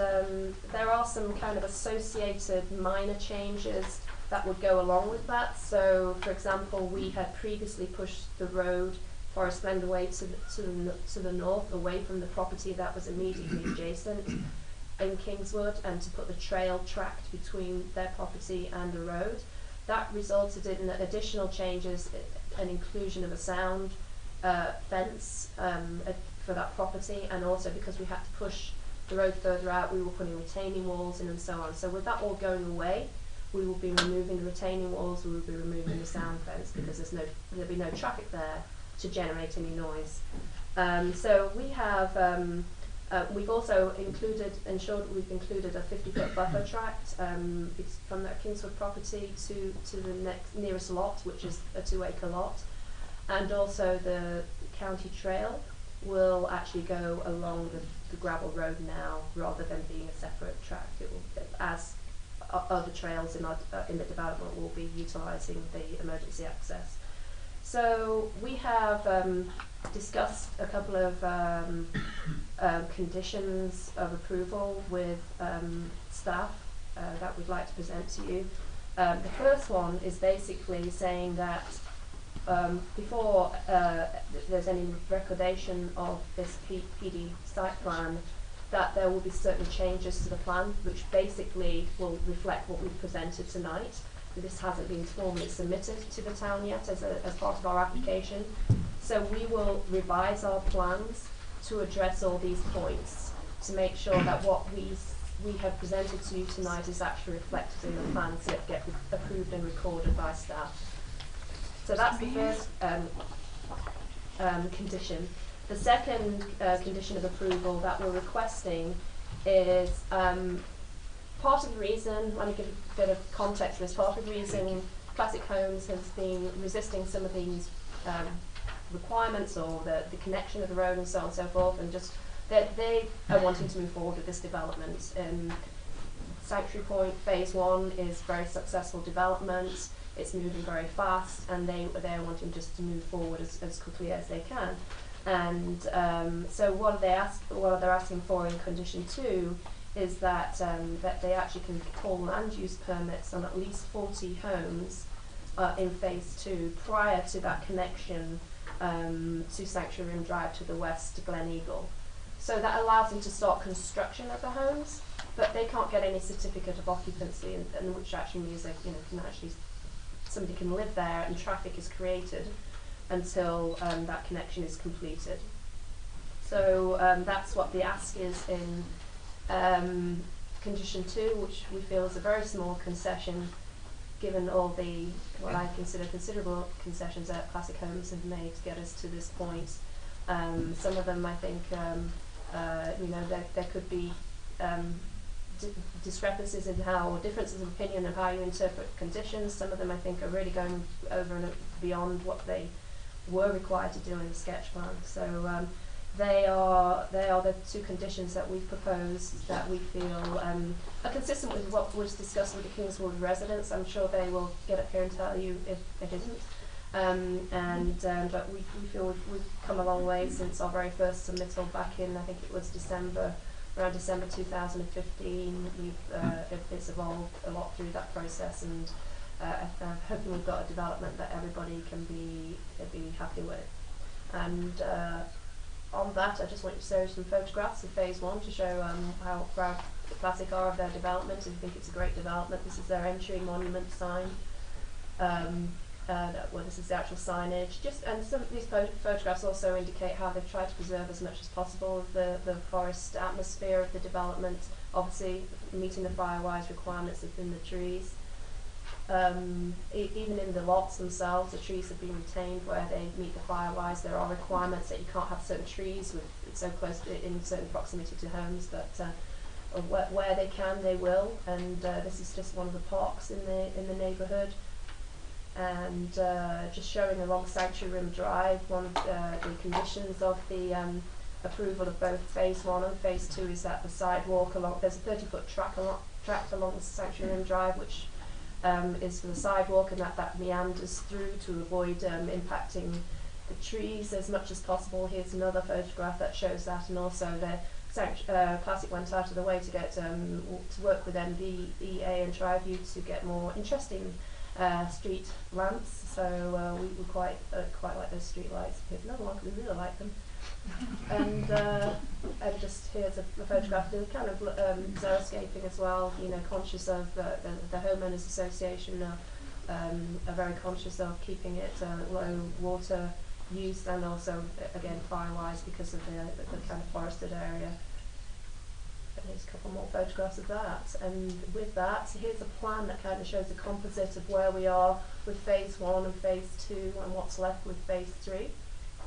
there are some kind of associated minor changes that would go along with that. So, for example, we had previously pushed the road Forest Splendor Way to the north, away from the property that was immediately adjacent in Kingswood, and to put the trail tracked between their property and the road. That resulted in additional changes, an inclusion of a sound fence for that property, and also because we had to push the road further out, we were putting retaining walls in and so on. So with that all going away, we will be removing the retaining walls, we will be removing the sound fence, because there'll be no traffic there to generate any noise. So we have we've also ensured that we've included a 50-foot buffer tract it's from that Kingswood property to the nearest lot, which is a 2-acre lot, and also the county trail will actually go along the gravel road now, rather than being a separate tract. It will, as other trails in the development, will be utilising the emergency access. So we have discussed a couple of conditions of approval with staff that we'd like to present to you. The first one is basically saying that before there's any recordation of this PD site plan, that there will be certain changes to the plan, which basically will reflect what we've presented tonight. This hasn't been formally submitted to the town yet as part of our application. So we will revise our plans to address all these points, to make sure that what we have presented to you tonight is actually reflected in the plans that get approved and recorded by staff. So that's the first condition. The second condition of approval that we're requesting is part of the reason, let me give a bit of context to this, part of the reason Classic Homes has been resisting some of these requirements, or the connection of the road and so on and so forth, and just they are wanting to move forward with this development. Sanctuary Point Phase 1 is very successful development, it's moving very fast, and they're wanting just to move forward as quickly as they can. And so what they're asking for in condition 2 is that they actually can call land use permits on at least 40 homes in Phase 2 prior to that connection to Sanctuary Room Drive to the west to Glen Eagle. So that allows them to start construction of the homes, but they can't get any certificate of occupancy, and which actually means that somebody can live there and traffic is created until that connection is completed. So that's what the ask is in condition 2, which we feel is a very small concession, given all the what I consider considerable concessions that Classic Homes have made to get us to this point. Some of them, I think, there could be discrepancies in how, or differences of opinion of how you interpret conditions. Some of them, I think, are really going over and beyond what they were required to do in the sketch plan. So they are the two conditions that we've proposed that we feel are consistent with what was discussed with the Kingswood residents. I'm sure they will get up here and tell you if it isn't. But we feel we've come a long way since our very first submittal back in, I think it was around December 2015. It's evolved a lot through that process, and I'm hoping we've got a development that everybody can be happy with. And on that, I just want to show some photographs of Phase 1 to show how proud Classic are of their development. I think it's a great development. This is their entry monument sign. well, this is the actual signage. And some of these photographs also indicate how they've tried to preserve as much as possible of the forest atmosphere of the development, obviously meeting the fire-wise requirements within the trees. Even in the lots themselves, the trees have been retained where they meet the fire-wise. There are requirements that you can't have certain trees so close in certain proximity to homes, but where they can, they will. And this is just one of the parks in the neighbourhood. And just showing along Sanctuary Rim Drive, one of the conditions of the approval of both Phase 1 and Phase 2 is that the sidewalk along, there's a 30-foot track along the Sanctuary Rim Drive, which is for the sidewalk, and that meanders through to avoid impacting the trees as much as possible. Here's another photograph that shows that, and also the Classic went out of the way to get to work with MVEA and TriView to get more interesting street lamps. So we quite like those street lights. Here's another one because we really like them. And just here's a photograph of kind of xeriscaping as well. You know, conscious of the homeowners association are very conscious of keeping it low water use, and also again fire-wise because of the kind of forested area. And here's a couple more photographs of that. And with that, so here's a plan that kind of shows a composite of where we are with Phase 1 and Phase 2 and what's left with Phase 3.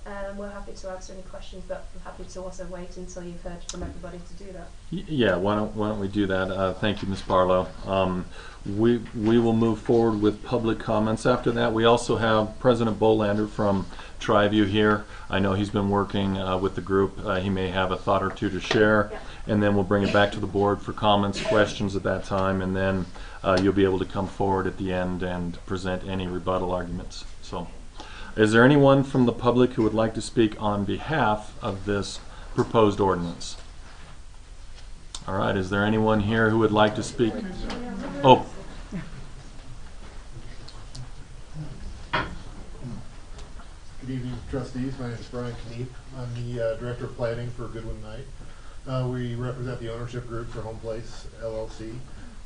And we're happy to answer any questions, but we're happy to also wait until you've heard from everybody to do that. Yeah, why don't we do that? Thank you, Ms. Barlow. We will move forward with public comments after that. We also have President Bolander from TriView here. I know he's been working with the group. He may have a thought or two to share, and then we'll bring it back to the board for comments, questions at that time, and then you'll be able to come forward at the end and present any rebuttal arguments. So, is there anyone from the public who would like to speak on behalf of this proposed ordinance? All right, is there anyone here who would like to speak? Oh. Good evening, trustees. My name is Brian Kneep. I'm the Director of Planning for Goodwin Knight. We represent the ownership group for Home Place LLC,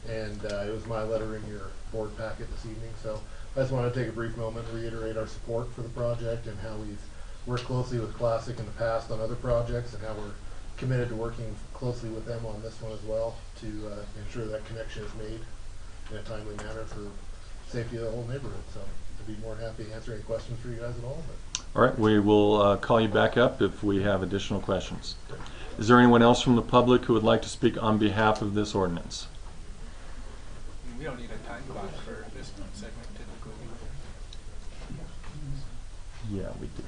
and it was my letter in your board packet this evening. So I just want to take a brief moment and reiterate our support for the project and how we've worked closely with Classic in the past on other projects, and how we're committed to working closely with them on this one as well to ensure that connection is made in a timely manner for safety of the whole neighborhood. So I'd be more than happy to answer any questions for you guys at all. All right, we will call you back up if we have additional questions. Is there anyone else from the public who would like to speak on behalf of this ordinance? We don't need a time clock for this segment typically. Yeah, we do.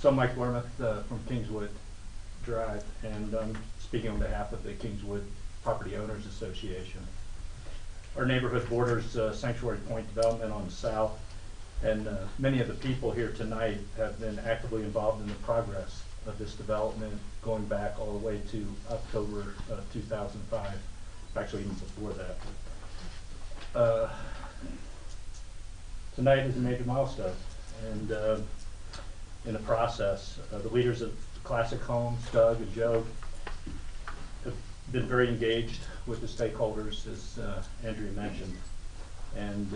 So Mike Wormuth from Kingswood Drive, and speaking on behalf of the Kingswood Property Owners Association. Our neighborhood borders Sanctuary Point development on the south, and many of the people here tonight have been actively involved in the progress of this development going back all the way to October 2005, actually even before that. Tonight is a major milestone, and in the process, the leaders of Classic Homes, Doug and Joe, have been very engaged with the stakeholders, as Andrea mentioned, and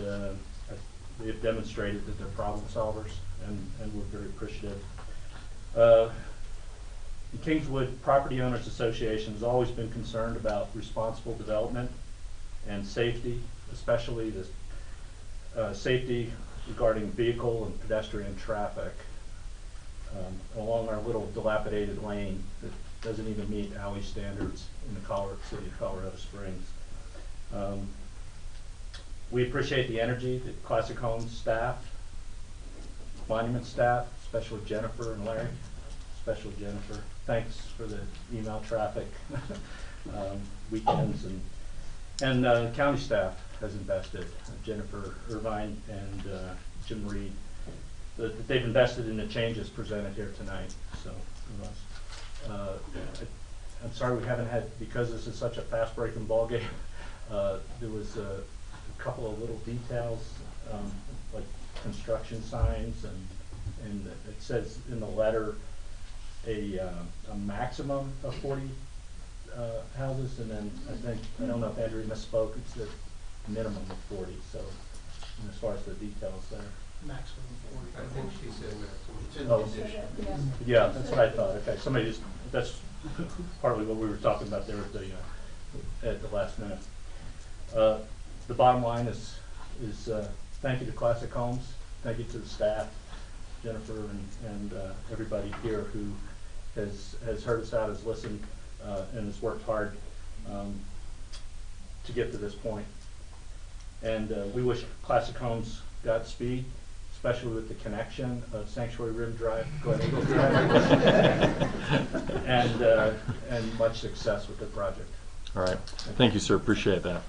they have demonstrated that they're problem solvers, and we're very appreciative. The Kingswood Property Owners Association has always been concerned about responsible development and safety, especially the safety regarding vehicle and pedestrian traffic along our little dilapidated lane that doesn't even meet alley standards in the city of Colorado Springs. We appreciate the energy that Classic Homes staff, Monument staff, especially Jennifer and Larry, especially Jennifer. Thanks for the email traffic, weekends, and county staff has invested, Jennifer Irvine and Jim Reed, that they've invested in the changes presented here tonight. So I'm sorry we haven't had, because this is such a fast-breaking ball game, there was a couple of little details, like construction signs, and it says in the letter a maximum of 40 houses, and then I don't know if Andrew misspoke, it said minimum of 40, so as far as the details there. Maximum 40. I think she said it's in Oh. the condition. Yeah, that's what I thought. Okay, that's partly what we were talking about there at the last minute. The bottom line is thank you to Classic Homes, thank you to the staff, Jennifer and everybody here who has heard us out, has listened, and has worked hard to get to this point. And we wish Classic Homes Godspeed, especially with the connection of Sanctuary Rim Drive, Glen Eagle Drive, and much success with the project. All right. Thank you, sir. Appreciate that.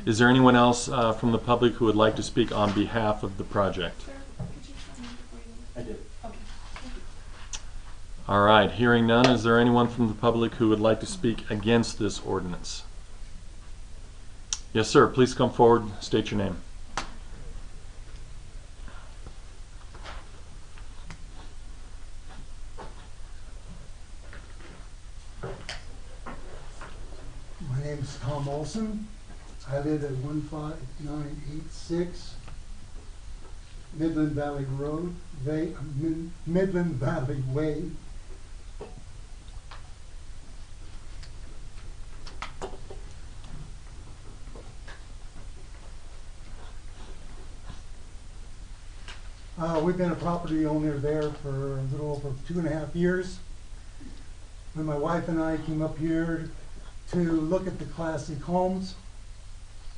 Is there anyone else from the public who would like to speak on behalf of the project? Sir, could you sign before you leave? I did. Okay, thank you. All right. Hearing none, is there anyone from the public who would like to speak against this ordinance? Yes, sir. Please come forward. State your name. My name is Tom Olson. I live at 15986 Midland Valley Road, Midland Valley Way. We've been a property owner there for a little over 2.5 years. When my wife and I came up here to look at the classic homes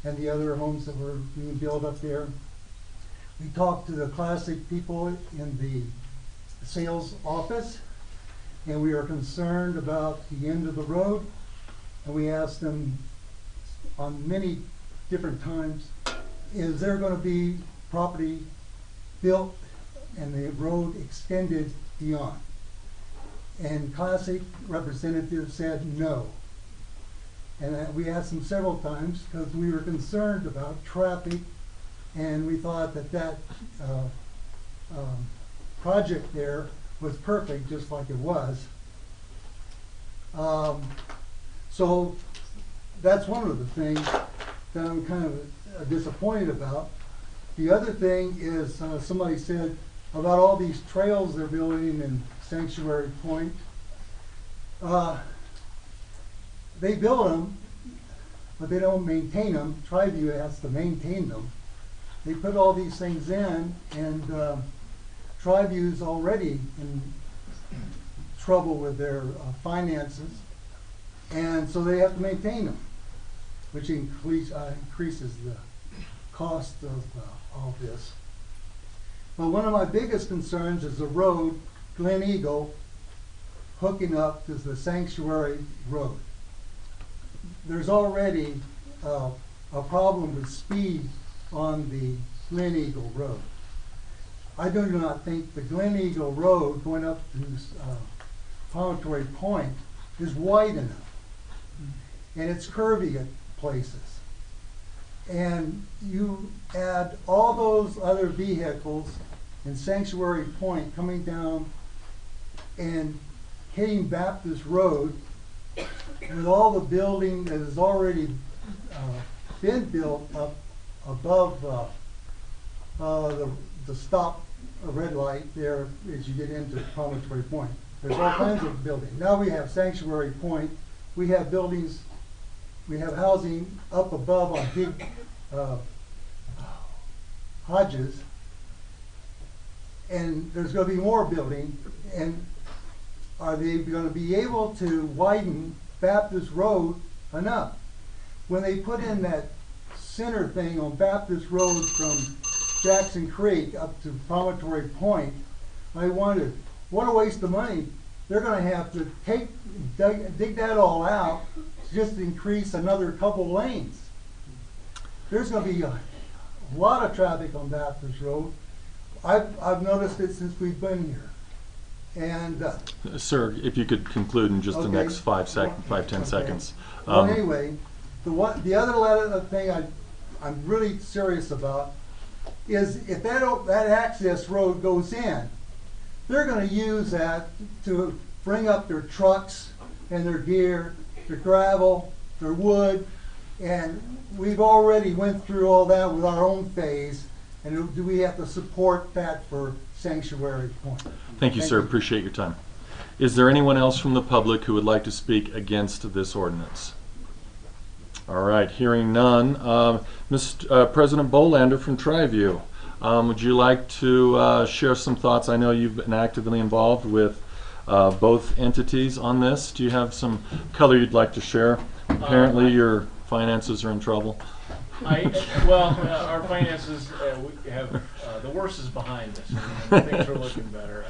and the other homes that were being built up there, we talked to the classic people in the sales office, and we are concerned about the end of the road, and we asked them on many different times, is there going to be property built and the road extended beyond? And classic representative said no. And we asked them several times because we were concerned about traffic, and we thought that project there was perfect, just like it was. So that's one of the things that I'm kind of disappointed about. The other thing is somebody said about all these trails they're building in Sanctuary Point. They build them, but they don't maintain them. Triview has to maintain them. They put all these things in, and Triview's already in trouble with their finances, and so they have to maintain them, which increases the cost of all this. But one of my biggest concerns is the road, Glen Eagle, hooking up to the Sanctuary Road. There's already a problem with speed on the Glen Eagle Road. I do not think the Glen Eagle Road going up to Promontory Point is wide enough, and it's curvy at places. And you add all those other vehicles in Sanctuary Point coming down and hitting Baptist Road with all the building that has already been built up above the stop red light there as you get into Promontory Point. There's all kinds of buildings. Now we have Sanctuary Point. We have buildings, we have housing up above on big Hodges, and there's going to be more building. And are they going to be able to widen Baptist Road enough? When they put in that center thing on Baptist Road from Jackson Creek up to Promontory Point, I wondered, what a waste of money. They're going to have to dig that all out just to increase another couple lanes. There's going to be a lot of traffic on Baptist Road. I've noticed it since we've been here. And Sir, if you could conclude in just the Okay. next 5-10 seconds. Well, anyway, the other thing I'm really serious about is if that access road goes in, they're gonna use that to bring up their trucks and their gear, their gravel, their wood, and we've already went through all that with our own phase, and do we have to support that for Sanctuary Point? Thank you, sir. Appreciate your time. Is there anyone else from the public who would like to speak against this ordinance? All right, hearing none. Mr. President Bolander from Triview, would you like to share some thoughts? I know you've been actively involved with both entities on this. Do you have some color you'd like to share? Apparently your finances are in trouble. Our finances, we have, the worst is behind us, and things are looking better.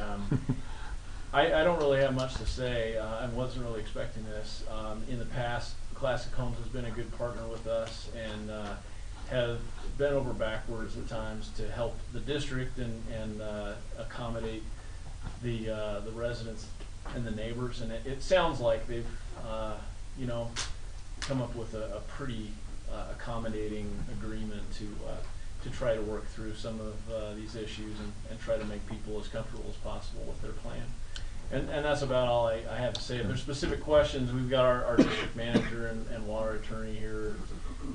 I don't really have much to say. I wasn't really expecting this. In the past, Classic Homes has been a good partner with us and have bent over backwards at times to help the district and accommodate the residents and the neighbors. And it sounds like they've, come up with a pretty accommodating agreement to try to work through some of these issues and try to make people as comfortable as possible with their plan. And that's about all I have to say. If there's specific questions, we've got our district manager and water attorney here,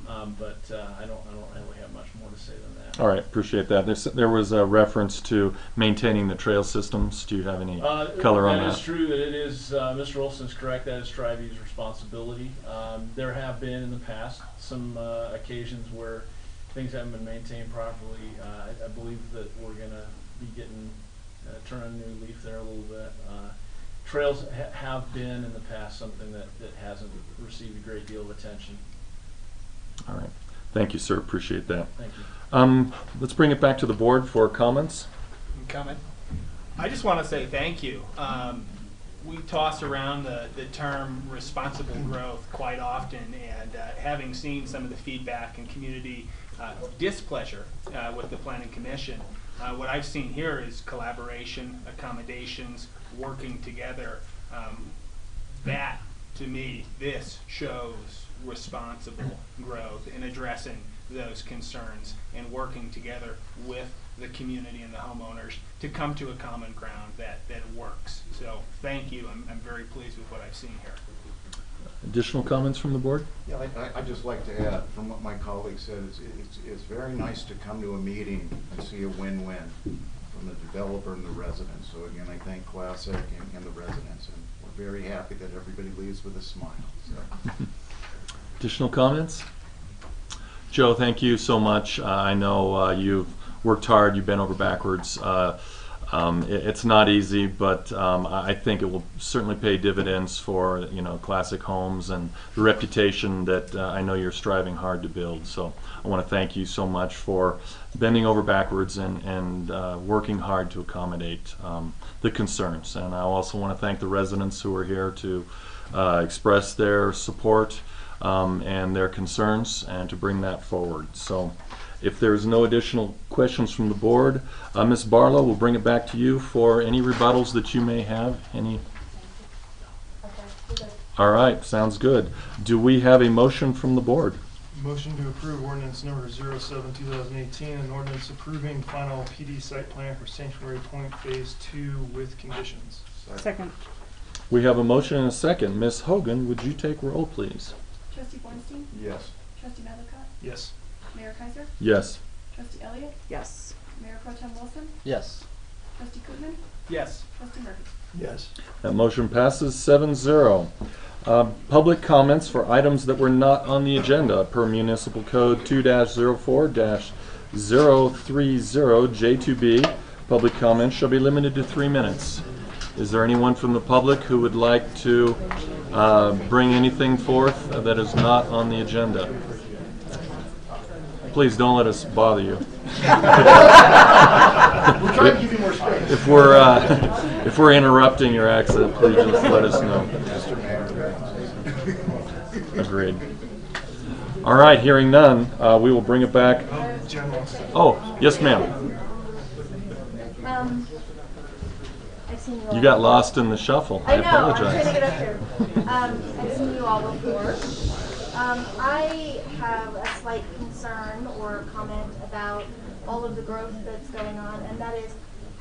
but I don't really have much more to say than that. All right, appreciate that. There was a reference to maintaining the trail systems. Do you have any color on that? That is true. That it is. Mr. Olson's correct. That is Triview's responsibility. There have been in the past some occasions where things haven't been maintained properly. I believe that we're going to be getting turn a new leaf there a little bit. Trails have been in the past something that hasn't received a great deal of attention. All right. Thank you, sir. Appreciate that. Thank you. Let's bring it back to the board for comments. Comment. I just want to say thank you. We toss around the term responsible growth quite often, and having seen some of the feedback and community displeasure with the Planning Commission, what I've seen here is collaboration, accommodations, working together. That, to me, this shows responsible growth in addressing those concerns and working together with the community and the homeowners to come to a common ground that works. So thank you. I'm very pleased with what I've seen here. Additional comments from the board? Yeah, I'd just like to add, from what my colleague said, it's very nice to come to a meeting and see a win-win from the developer and the residents. So again, I thank Classic and the residents, and we're very happy that everybody leaves with a smile. So. Additional comments? Joe, thank you so much. I know you've worked hard, you've been over backwards. It's not easy, but I think it will certainly pay dividends for Classic Homes and the reputation that I know you're striving hard to build. So I want to thank you so much for bending over backwards and working hard to accommodate the concerns. And I also want to thank the residents who are here to express their support and their concerns and to bring that forward. So if there's no additional questions from the board, Ms. Barlow, we'll bring it back to you for any rebuttals that you may have. Any? All right, sounds good. Do we have a motion from the board? Motion to approve ordinance number 07/2018, an ordinance approving final PD site plan for Sanctuary Point Phase 2 with conditions. Second. We have a motion and a second. Ms. Hogan, would you take roll, please? Trustee Bornstein? Yes. Trustee Medlicott? Yes. Mayor Kaiser? Yes. Trustee Elliott? Yes. Mayor Pro Tem Wilson? Yes. Trustee Kootman? Yes. Trustee Murphy? Yes. That motion passes 7-0. Public comments for items that were not on the agenda per Municipal Code 2-04-030 J2B. Public comments shall be limited to 3 minutes. Is there anyone from the public who would like to bring anything forth that is not on the agenda? Please don't let us bother you. We're trying to give you more space. If we're interrupting your exit, please just let us know. Agreed. All right, hearing none, we will bring it back. Oh, yes, ma'am. I've seen you all You got before. lost in the shuffle. I I know, I'm trying to apologize. get up here. I've seen you all before. I have a slight concern or comment about all of the growth that's going on, and that is,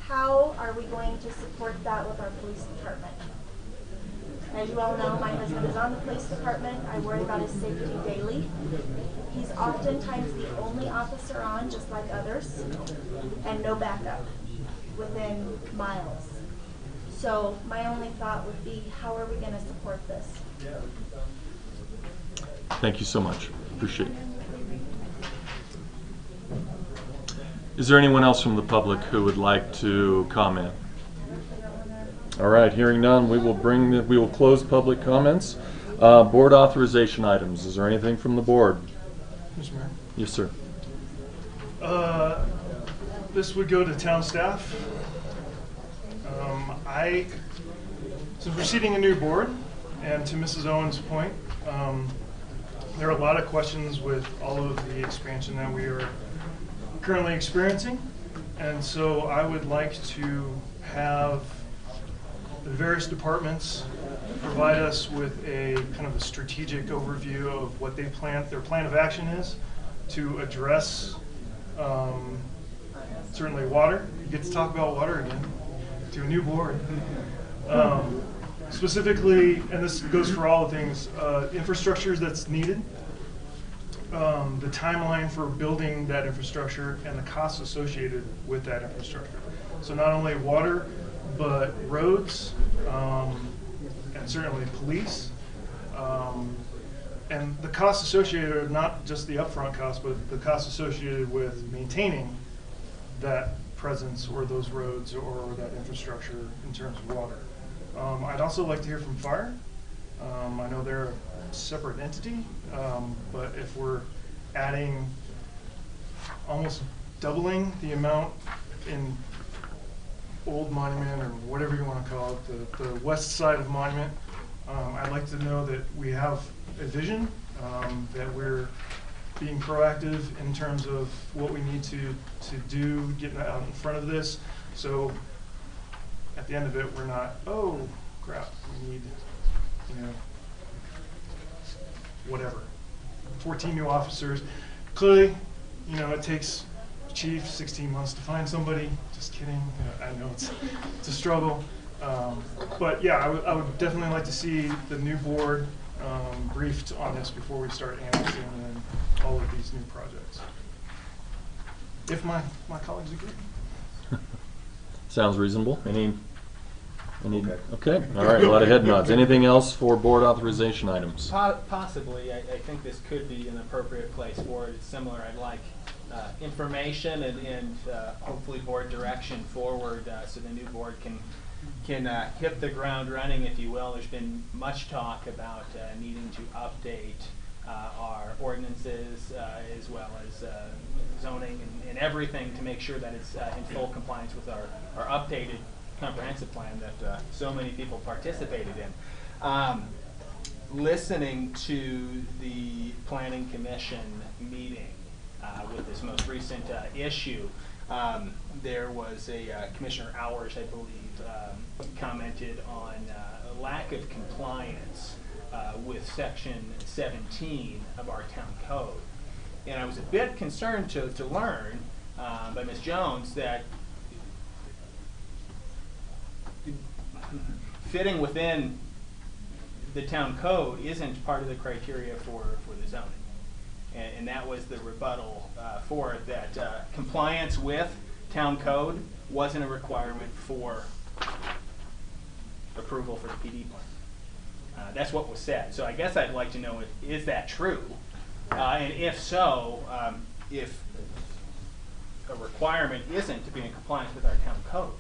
how are we going to support that with our police department? As you all know, my husband is on the police department. I worry about his safety daily. He's oftentimes the only officer on, just like others, and no backup within miles. So my only thought would be, how are we going to support this? Thank you so much. Appreciate it. Is there anyone else from the public who would like to comment? All right, hearing none, we will close public comments. Board authorization items. Is there anything from the board? Mr. Mayor? Yes, sir. This would go to town staff. Since we're seating a new board, and to Mrs. Owen's point, there are a lot of questions with all of the expansion that we are currently experiencing, and so I would like to have the various departments provide us with a kind of a strategic overview of what their plan of action is to address certainly water. You get to talk about water again to a new board. Specifically, and this goes for all the things, infrastructures that's needed, the timeline for building that infrastructure, and the costs associated with that infrastructure. So not only water, but roads, and certainly police, and the costs associated are not just the upfront costs, but the costs associated with maintaining that presence or those roads or that infrastructure in terms of water. I'd also like to hear from fire. I know they're a separate entity, but if we're adding, almost doubling the amount in Old Monument, or whatever you want to call it, the west side of Monument, I'd like to know that we have a vision, that we're being proactive in terms of what we need to do, getting out in front of this. So at the end of it, we're not, oh crap, we need, whatever, 14 new officers. Clearly, it takes chief 16 months to find somebody. Just kidding. I know it's a struggle. But yeah, I would definitely like to see the new board briefed on this before we start annexing in all of these new projects. If my colleagues agree. Sounds reasonable. Any? Okay. All right. A lot of head nods. Anything else for board authorization items? Possibly. I think this could be an appropriate place for it. It's similar. I'd like information and hopefully board direction forward, so the new board can hit the ground running, if you will. There's been much talk about needing to update our ordinances as well as zoning and everything to make sure that it's in full compliance with our updated comprehensive plan that so many people participated in. Listening to the Planning Commission meeting with this most recent issue, there was a Commissioner Hours, I believe, commented on a lack of compliance with Section 17 of our town code. And I was a bit concerned to learn by Ms. Jones that fitting within the town code isn't part of the criteria for the zoning. And that was the rebuttal for it, that compliance with town code wasn't a requirement for approval for the PD plan. That's what was said. So I guess I'd like to know, is that true? And if so, if a requirement isn't to be in compliance with our town code,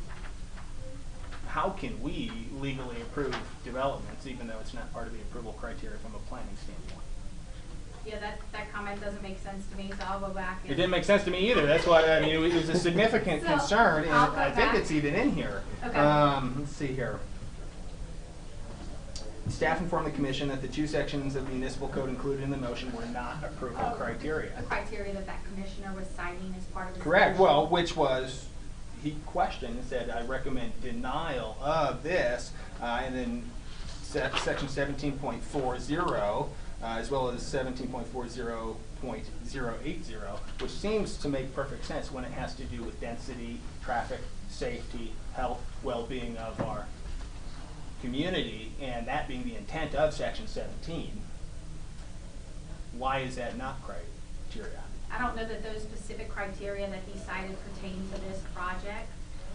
how can we legally approve developments even though it's not part of the approval criteria from a planning standpoint? Yeah, that comment doesn't make sense to me, so I'll go back. It didn't make sense to me either. That's why, I mean, it was a significant So, concern, and I'll go I think back. it's even in here. Okay. Let's see here. Staff informed the commission that the two sections of the municipal code included in the motion were not approval criteria. The criteria that commissioner was citing as part of the Correct. Well, which was, he questioned and said, I recommend denial of this, and then section 17.40 as well as 17.40.080, which seems to make perfect sense when it has to do with density, traffic, safety, health, well-being of our community, and that being the intent of Section 17. Why is that not criteria? I don't know that those specific criteria that he cited pertain to this project,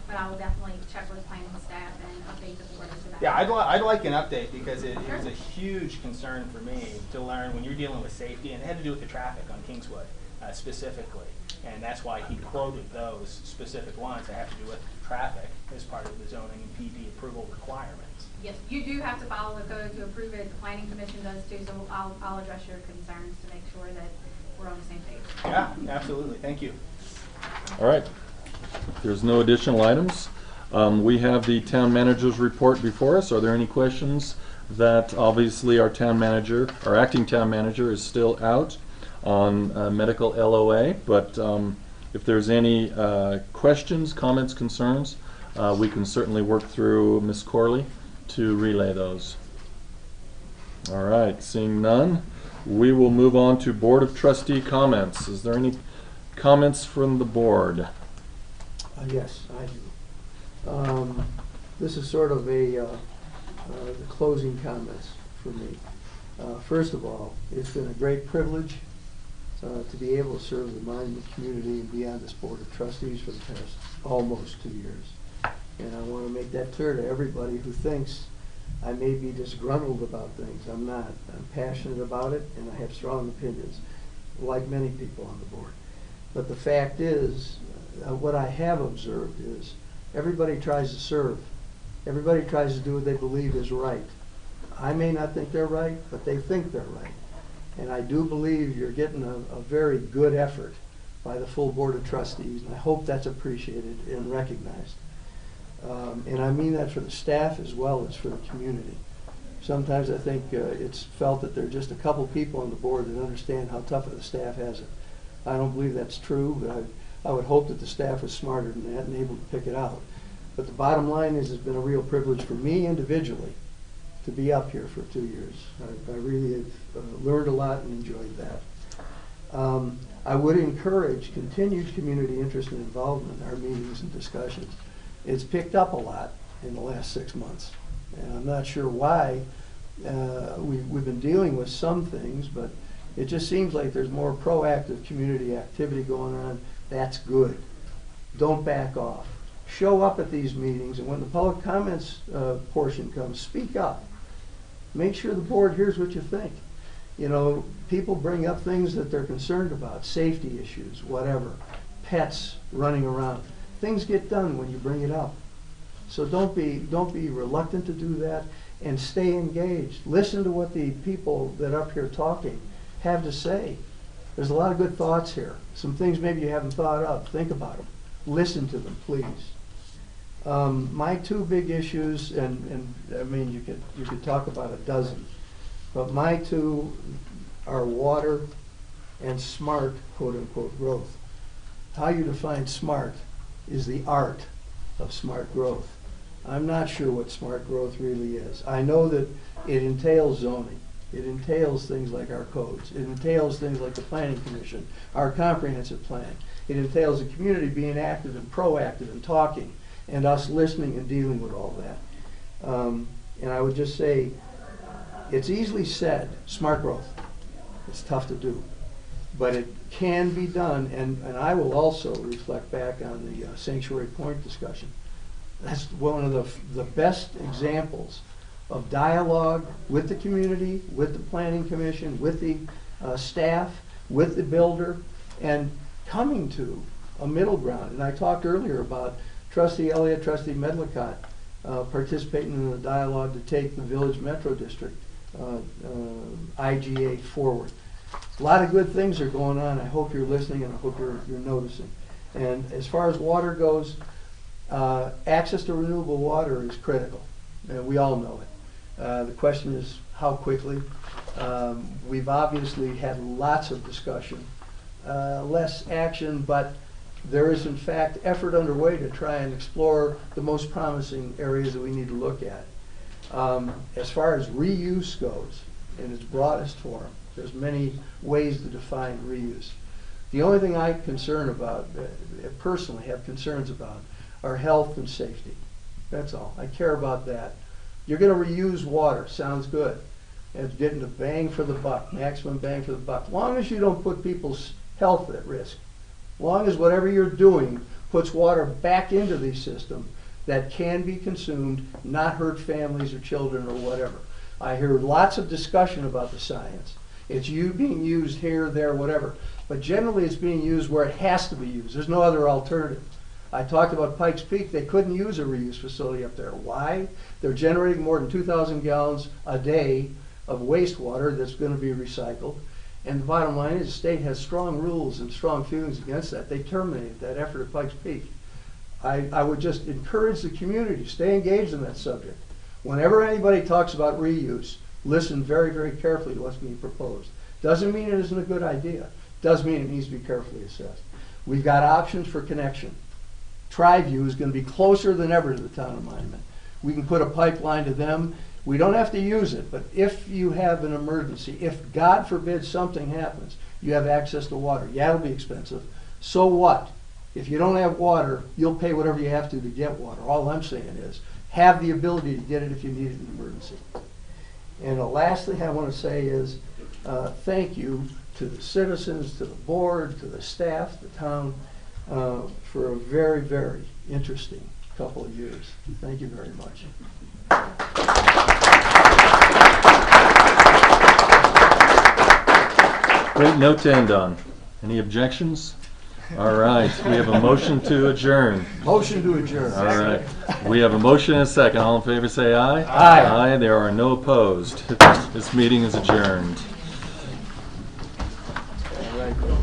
but I will definitely check with planning staff and update the board as to that. Yeah, I'd like an update because it was a huge concern for me to learn when you're dealing with safety, and it had to do with the traffic on Kingswood specifically. And that's why he quoted those specific ones that have to do with traffic as part of the zoning and PD approval requirements. Yes, you do have to follow the code to approve it. The planning commission does too, so I'll address your concerns to make sure that we're on the same page. Yeah, absolutely. Thank you. All right. There's no additional items. We have the town manager's report before us. Are there any questions? That obviously our town manager, our acting town manager, is still out on medical LOA, but if there's any questions, comments, concerns, we can certainly work through Ms. Corley to relay those. All right, seeing none, we will move on to Board of Trustee comments. Is there any comments from the board? Yes, I do. This is sort of the closing comments for me. First of all, it's been a great privilege to be able to serve the monument community and be on this Board of Trustees for the past almost 2 years. And I want to make that clear to everybody who thinks I may be disgruntled about things. I'm not. I'm passionate about it, and I have strong opinions, like many people on the board. But the fact is, what I have observed is everybody tries to serve. Everybody tries to do what they believe is right. I may not think they're right, but they think they're right. And I do believe you're getting a very good effort by the full Board of Trustees, and I hope that's appreciated and recognized. And I mean that for the staff as well as for the community. Sometimes I think it's felt that there are just a couple people on the board that understand how tough the staff has it. I don't believe that's true, but I would hope that the staff was smarter than that and able to pick it out. But the bottom line is it's been a real privilege for me individually to be up here for 2 years. I really have learned a lot and enjoyed that. I would encourage continued community interest and involvement in our meetings and discussions. It's picked up a lot in the last 6 months, and I'm not sure why. We've been dealing with some things, but it just seems like there's more proactive community activity going on. That's good. Don't back off. Show up at these meetings, and when the public comments portion comes, speak up. Make sure the board hears what you think. You know, people bring up things that they're concerned about, safety issues, whatever, pets running around. Things get done when you bring it up. So don't be reluctant to do that, and stay engaged. Listen to what the people that are up here talking have to say. There's a lot of good thoughts here. Some things maybe you haven't thought of. Think about them. Listen to them, please. My two big issues, and I mean you could talk about a dozen, but my two are water and smart, quote unquote, growth. How you define smart is the art of smart growth. I'm not sure what smart growth really is. I know that it entails zoning. It entails things like our codes. It entails things like the Planning Commission, our comprehensive plan. It entails the community being active and proactive and talking, and us listening and dealing with all that. And I would just say, it's easily said, smart growth. It's tough to do. But it can be done, and I will also reflect back on the Sanctuary Point discussion. That's one of the best examples of dialogue with the community, with the Planning Commission, with the staff, with the builder, and coming to a middle ground. And I talked earlier about Trustee Elliott, Trustee Medlicott participating in the dialogue to take the Village Metro District IGA forward. A lot of good things are going on. I hope you're listening, and I hope you're noticing. And as far as water goes, access to renewable water is critical. We all know it. The question is how quickly. We've obviously had lots of discussion, less action, but there is in fact effort underway to try and explore the most promising areas that we need to look at. As far as reuse goes, in its broadest form. There's many ways to define reuse. The only thing I'm concerned about, personally have concerns about, are health and safety. That's all. I care about that. You're going to reuse water. Sounds good. It's getting the bang for the buck, maximum bang for the buck. As long as you don't put people's health at risk, as long as whatever you're doing puts water back into the system that can be consumed, not hurt families or children or whatever. I hear lots of discussion about the science. It's being used here, there, whatever. But generally it's being used where it has to be used. There's no other alternative. I talked about Pikes Peak. They couldn't use a reuse facility up there. Why? They're generating more than 2,000 gallons a day of wastewater that's going to be recycled. And the bottom line is the state has strong rules and strong feelings against that. They terminated that effort at Pikes Peak. I would just encourage the community, stay engaged in that subject. Whenever anybody talks about reuse, listen very, very carefully to what's being proposed. Doesn't mean it isn't a good idea. Does mean it needs to be carefully assessed. We've got options for connection. Tri-View is going to be closer than ever to the town of Monument. We can put a pipeline to them. We don't have to use it, but if you have an emergency, if God forbid something happens, you have access to water. Yeah, it'll be expensive. So what? If you don't have water, you'll pay whatever you have to get water. All I'm saying is, have the ability to get it if you need it in an emergency. And the last thing I want to say is, thank you to the citizens, to the board, to the staff, the town, for a very, very interesting couple of years. Thank you very much. Great note to end on. Any objections? All right, we have a motion to adjourn. Motion to adjourn. All right, we have a motion and a second. All in favor say aye. Aye. Aye, there are no opposed. This meeting is adjourned.